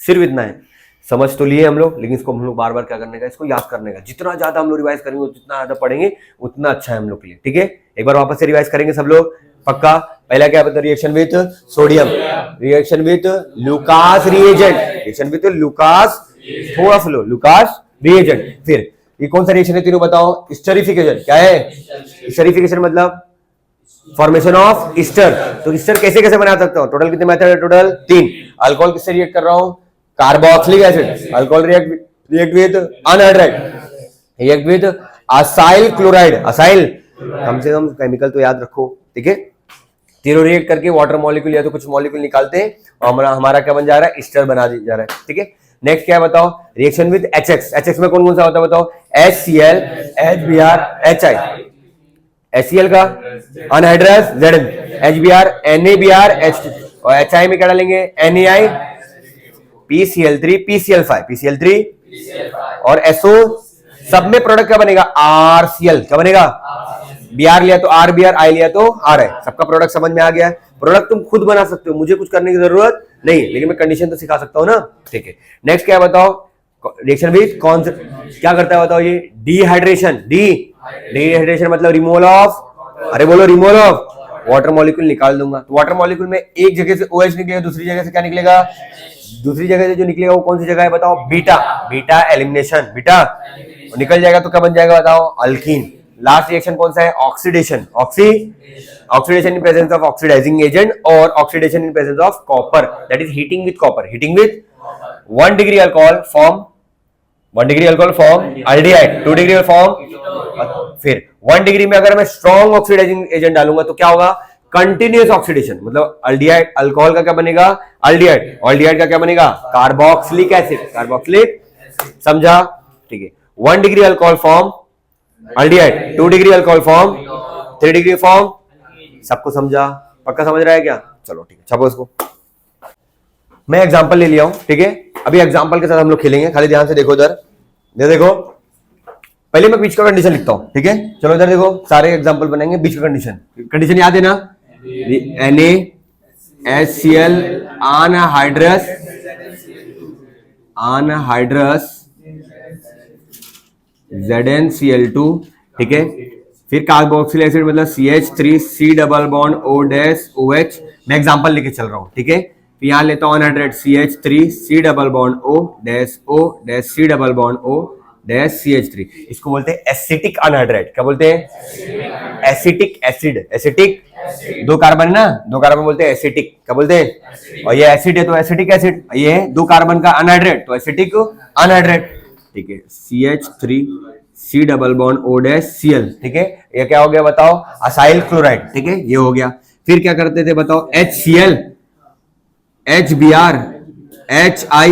सिर्फ इतना है। समझ तो लिए हम लोग, लेकिन इसको हम लोग बार बार क्या करने का, इसको याद करने का। जितना ज्यादा हम लोग रिवाइज करेंगे, जितना ज्यादा पढ़ेंगे उतना अच्छा है हम लोग के लिए, ठीक है। एक बार वापस से रिवाइज करेंगे सब लोग, पक्का। पहला क्या बता, reaction with sodium, reaction with Lucas reagent, reaction with Lucas, थोड़ा फ्लो लुकास रिएजेंट। फिर ये कौन सा रिएक्शन है तीनों बताओ? स्टरीफिकेशन। क्या है स्टरीफिकेशन? मतलब फॉर्मेशन ऑफ ईस्टर। तो ईस्टर कैसे कैसे बना सकता हूं? टोटल कितने मेथड है? टोटल 3। अल्कोहल किससे रिएक्ट कर रहा हूं? Carboxylic acid. Alcohol react with anhydride, react with acyl chloride. Acyl, कम से कम केमिकल तो याद रखो, ठीक है। तीनों रिएक्ट करके वाटर मॉलिक्यूल या तो कुछ मॉलिक्यूल निकालते हैं और हमारा क्या बन जा रहा है? ईस्टर बना जा रहा है, ठीक है। नेक्स्ट क्या है बताओ? Reaction with HX। HX में कौन कौन सा होता है बताओ? HCl, HBr, HI। HCl का anhydrous Zn, HBr NaBr H2, और HI में क्या डालेंगे? NaI, PCl3, PCl5, PCl3 और SO। सब में प्रोडक्ट क्या बनेगा? RCl। क्या बनेगा? Br लिया तो RBr, I लिया तो RI। सबका प्रोडक्ट समझ में आ गया है। प्रोडक्ट तुम खुद बना सकते हो, मुझे कुछ करने की जरूरत नहीं, लेकिन मैं कंडीशन तो सिखा सकता हूं ना, ठीक है। नेक्स्ट क्या बताओ? रिएक्शन विद कौन क्या करता है बताओ? ये डिहाइड्रेशन। डिहाइड्रेशन मतलब रिमूवल ऑफ, अरे बोलो, रिमूवल ऑफ वाटर मॉलिक्यूल निकाल दूंगा। तो वाटर मॉलिक्यूल में एक जगह से OH निकलेगा, दूसरी जगह से क्या निकलेगा? दूसरी जगह से जो निकलेगा वो कौन सी जगह है बताओ? बीटा। बीटा एलिमिनेशन, बीटा निकल जाएगा तो क्या बन जाएगा बताओ? अल्कीन। लास्ट रिएक्शन कौन सा है? Oxidation. Oxidation in presence of oxidising agent और oxidation in presence of copper, that is heating with copper. Heating with 1 degree alcohol form, 1 degree alcohol form aldehyde, 2 degree form. फिर 1 डिग्री में अगर मैं स्ट्रॉन्ग ऑक्सीडाइजिंग एजेंट डालूंगा तो क्या होगा? कंटिन्यूअस ऑक्सीडेशन, मतलब अल्डिहाइड, अल्कोहल का क्या बनेगा? अल्डिहाइड। अल्डिहाइड का क्या बनेगा? Carboxylic acid. कार्बोक्सिलिक, समझा? ठीक है। 1 degree alcohol form aldehyde, 2 degree alcohol form, 3 degree form. सबको समझा? पक्का समझ रहा है क्या? चलो ठीक है, छापो इसको। मैं एग्जांपल ले लिया हूं, ठीक है। अभी एग्जांपल के साथ हम लोग खेलेंगे, खाली ध्यान से देखो इधर, ये देखो। पहले मैं बीच का कंडीशन लिखता हूं, ठीक है। चलो इधर देखो, सारे एग्जांपल बनाएंगे। बीच का कंडीशन, कंडीशन याद है ना? NaHCl अनहाइड्रस, अनहाइड्रस ZnCl2, ठीक है। फिर कार्बोक्सिल एसिड मतलब CH3 C double bond O dash OH। मैं एग्जांपल लेके चल रहा हूं, ठीक है। फिर यहां लेता हूं anhydride CH3 C double bond O dash C double bond O dash CH3। इसको बोलते हैं एसिटिक अनहाइड्रेट। क्या बोलते हैं? Acetic acid. एसिटिक, दो कार्बन है ना, दो कार्बन बोलते हैं एसिटिक। क्या बोलते हैं? और ये एसिड है तो एसिटिक एसिड, ये दो कार्बन का अनहाइड्रेट तो एसिटिक अनहाइड्रेट, ठीक है। CH3 C double bond O dash Cl, ठीक है। ये क्या हो गया बताओ? असाइल क्लोराइड, ठीक है, ये हो गया। फिर क्या करते थे बताओ? HCl, HBr, HI,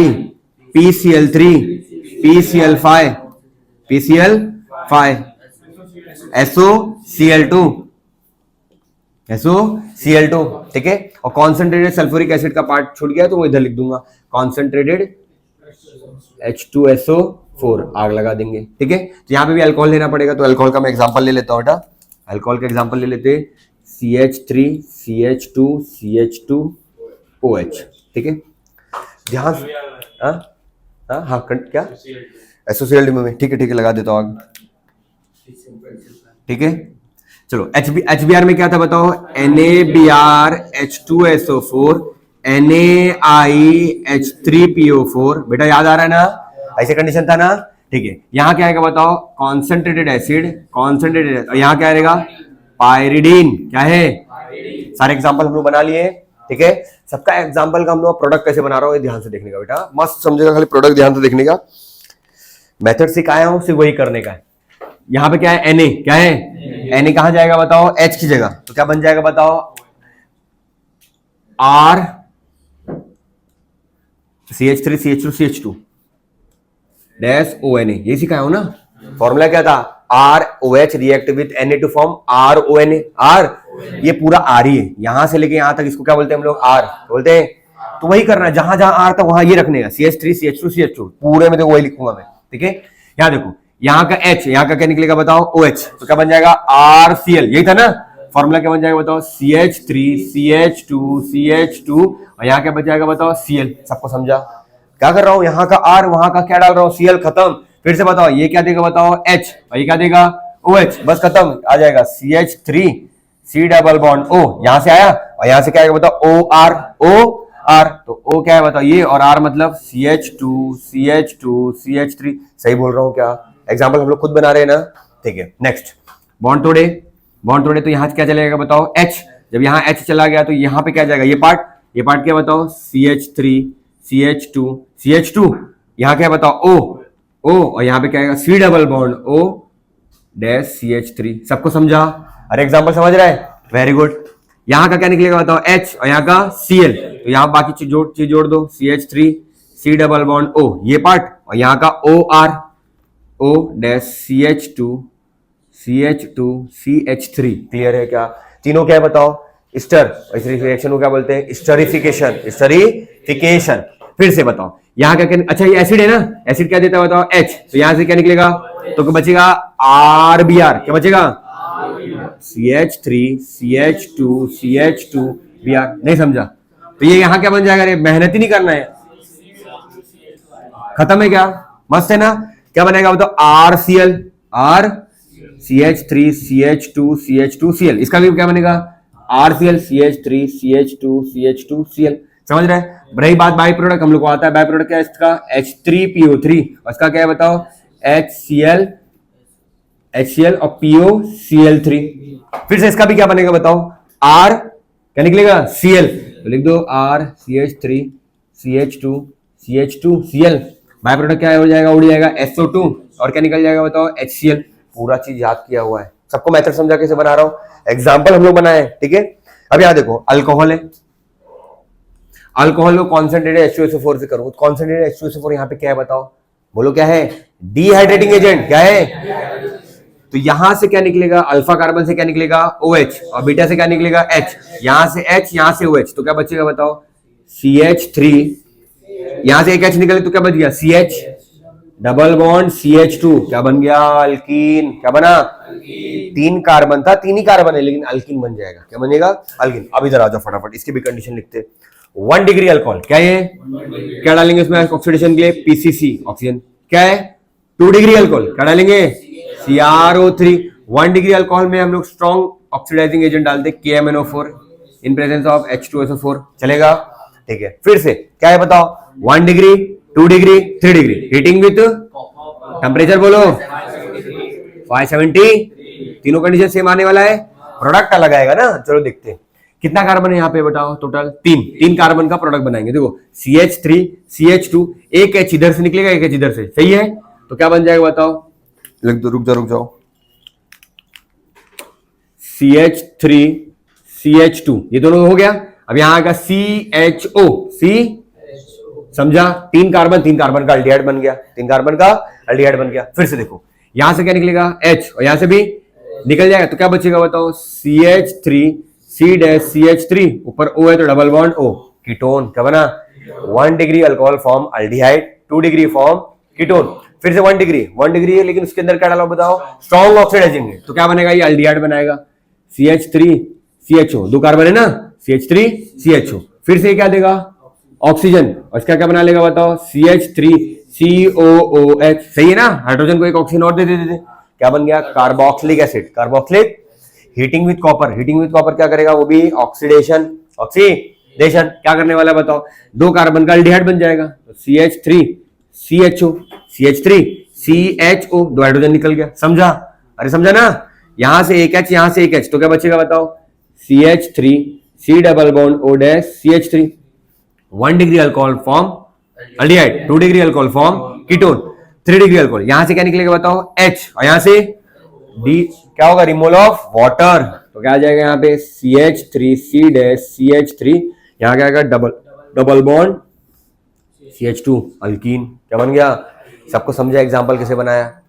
PCl3, PCl5, PCl5, SOCl2, SOCl2, ठीक है। और कॉन्सेंट्रेटेड सल्फ्यूरिक एसिड का पार्ट छूट गया तो वो इधर लिख दूंगा, कॉन्सेंट्रेटेड H2SO4, आग लगा देंगे, ठीक है। तो यहाँ पे भी अल्कोहल लेना पड़ेगा, तो अल्कोहल का मैं एग्जांपल ले लेता हूँ बेटा। अल्कोहल का एग्जांपल ले लेते, CH3 CH2 CH2 OH। ठीक है, ध्यान। हाँ हाँ हाँ, क्या एसोसिएटेड में, ठीक है लगा देता हूँ आगे। ठीक है, चलो HBr में क्या था बताओ, NaBr H2SO4 NaIH3PO4। बेटा याद आ रहा है ना, ऐसे कंडीशन था ना। ठीक है, यहाँ क्या आएगा बताओ, कॉन्सेंट्रेटेड एसिड, कॉन्सेंट्रेटेड, यहाँ क्या आएगा, पायरिडीन। क्या है, सारे एग्जांपल हम लोग बना लिए। ठीक है, सबका एग्जांपल का हम लोग प्रोडक्ट कैसे बना रहा हूँ ध्यान से देखने का बेटा, मस्त समझेगा, खाली प्रोडक्ट ध्यान से देखने का। मेथड सिखाया हूं सिर्फ वही करने का है। यहाँ पे क्या है, Na, क्या है, Na कहां जाएगा बताओ, H की जगह, तो क्या बन जाएगा बताओ, R CH3 CH2 CH2 dash ONA, यही सिखाया हूं ना। फॉर्मूला क्या था, ROH react with Na to form RONA। R ये पूरा R ही है, यहां से लेके यहां तक इसको क्या बोलते हैं हम लोग, R बोलते हैं। तो वही करना है, जहां जहां R था वहां ये रखने का, CH3 CH2 CH2 पूरे में देखो वही लिखूंगा मैं। ठीक है, यहां देखो, यहाँ का H, यहाँ का क्या निकलेगा बताओ, OH, तो क्या बन जाएगा RCl, यही था ना। फॉर्मूला क्या बन जाएगा बताओ, CH3 CH2 CH2 और यहाँ क्या बच जाएगा बताओ, Cl। सबको समझा क्या कर रहा हूं, यहाँ का R वहां का क्या डाल रहा हूं, Cl, खत्म। फिर से बताओ, ये क्या देगा बताओ, H, और ये क्या देगा OH, बस खत्म। आ जाएगा CH3 C double bond O, यहां से आया, और यहां से क्या आएगा बताओ, OR, तो O क्या है बताओ ये, और R मतलब CH2 CH2 CH3। सही बोल रहा हूं क्या, एग्जाम्पल हम लोग खुद बना रहे हैं ना। ठीक है, नेक्स्ट, बॉन्ड तोड़े तो यहां से क्या चलेगा बताओ, H। जब यहाँ H चला गया तो यहाँ पे क्या जाएगा, ये पार्ट क्या बताओ, CH3 CH2 यहाँ क्या बताओ, O, और यहाँ पे क्या आएगा, C double bond O dash CH3। सबको समझा, अरे एग्जाम्पल समझ रहा है, वेरी गुड। यहाँ का क्या निकलेगा बताओ, H, और यहाँ का Cl, तो यहाँ बाकी चीज जोड़ दो, CH3 C double bond O ये पार्ट, और यहाँ का OR O dash CH2 CH3। Clear है क्या, तीनों क्या है बताओ, स्टर, इस रिएक्शन को क्या बोलते हैं, स्टरीफिकेशन। फिर से बताओ, यहाँ क्या, अच्छा ये एसिड है ना, एसिड क्या देता है बताओ, H, तो यहाँ से क्या निकलेगा, तो क्या बचेगा, RBr, क्या बचेगा, CH3 CH2 CH2 Br। नहीं समझा, तो ये यहाँ क्या बन जाएगा, रे मेहनत ही नहीं करना है, खत्म है क्या, मस्त है ना। क्या बनेगा बताओ, RCl, R CH3 CH2 CH2 Cl, इसका भी क्या बनेगा, RCl CH3 CH2 CH2 Cl। समझ रहे हैं। रही बात बाई प्रोडक्ट, हम लोग को आता है बाई प्रोडक्ट क्या है इसका, H3PO3, और इसका क्या है बताओ, HCl और POCl3। फिर से इसका भी क्या बनेगा बताओ, R क्या निकलेगा, Cl, तो लिख दो R CH3 CH2 Cl। By product क्या हो जाएगा, उड़ जाएगा SO2, और क्या निकल जाएगा बताओ, HCl। पूरा चीज याद किया हुआ है, सबको मेथड समझा कैसे बना रहा हूं, एग्जांपल हम लोग बनाए। ठीक है, अब यहाँ देखो, अल्कोहल है, अल्कोहल को कॉन्सेंट्रेटेड H2SO4 से करूं, कॉन्सेंट्रेटेड H2SO4 यहाँ पे क्या है बताओ, बोलो क्या है, डिहाइड्रेटिंग एजेंट। क्या है, तो यहां से क्या निकलेगा, अल्फा कार्बन से क्या निकलेगा, OH, और बीटा से क्या निकलेगा, H, यहां से H, यहां से OH, तो क्या बचेगा बताओ, CH3, यहां से एक H निकले तो क्या बच गया, CH डबल बॉन्ड CH2, क्या बन गया, अल्कीन। क्या बना, तीन कार्बन था, तीन ही कार्बन है, लेकिन अल्कीन बन जाएगा। क्या बनेगा, अल्कीन। अब इधर आ जाओ फटाफट, इसकी भी कंडीशन लिखते। 1 डिग्री अल्कोहल, क्या है, क्या डालेंगे उसमें ऑक्सीडेशन के लिए, PCC, ऑक्सीजन। क्या है, 2 डिग्री अल्कोहल, क्या डालेंगे, CrO3। 1 डिग्री अल्कोहल में हम लोग स्ट्रॉन्ग ऑक्सीडाइजिंग एजेंट डालते, KMnO4 in presence of H2SO4। चलेगा, ठीक है। फिर से क्या है बताओ, 1 degree, 2 degree, 3 degree, heating with temperature बोलो 570। तीनों कंडीशन सेम आने वाला है, प्रोडक्ट अलग आएगा ना। चलो देखते हैं कितना कार्बन है यहाँ पे बताओ, टोटल तीन कार्बन का प्रोडक्ट बनाएंगे। देखो CH3 CH2, एक H इधर से निकलेगा, एक H इधर से, सही है। तो क्या बन जाएगा बताओ, रुक जाओ, CH3 CH2 ये दोनों हो गया। अब यहां का CHO, समझा, तीन कार्बन का अल्डिहाइड बन गया। फिर से देखो, यहां से क्या निकलेगा, H, और यहां से भी निकल जाएगा, तो क्या बचेगा बताओ, CH3 C-CH3, ऊपर O है तो डबल बॉन्ड O, कीटोन। क्या बना, 1 degree alcohol form aldehyde, 2 degree form ketone. फिर से 1 डिग्री है, लेकिन उसके अंदर क्या डाला बताओ, स्ट्रॉन्ग ऑक्सीडाइजिंग है, तो क्या बनेगा, ये अल्डिहाइड बनाएगा, CH3 CHO, दो कार्बन है ना, CH3 CHO। फिर से क्या देगा, ऑक्सीजन, और इसका क्या बना लेगा बताओ, CH3COOH, सही है ना, हाइड्रोजन को एक ऑक्सीजन और दे देते, क्या बन गया, carboxylic acid, carboxylic. Heating with copper, heating with copper क्या करेगा, वो भी ऑक्सीडेशन, ऑक्सीडेशन क्या करने वाला है बताओ, 2 कार्बन का एल्डिहाइड बन जाएगा, तो CH3CHO, CH3CHO, 2 हाइड्रोजन निकल गया, समझा, अरे समझा ना, यहां से एक H, यहां से एक H, तो क्या बचेगा बताओ, CH3C double bond O dash CH3, 1 degree alcohol form aldehyde, 2 degree alcohol form ketone, 3 degree alcohol, यहां से क्या निकलेगा बताओ, H, और यहां से D, क्या होगा, रिमूवल ऑफ वाटर, तो क्या आ जाएगा यहाँ पे CH3C डैश CH3, यहाँ क्या आएगा, डबल बॉन्ड CH2 अल्कीन, क्या बन गया, सबको समझा एग्जांपल कैसे बनाया।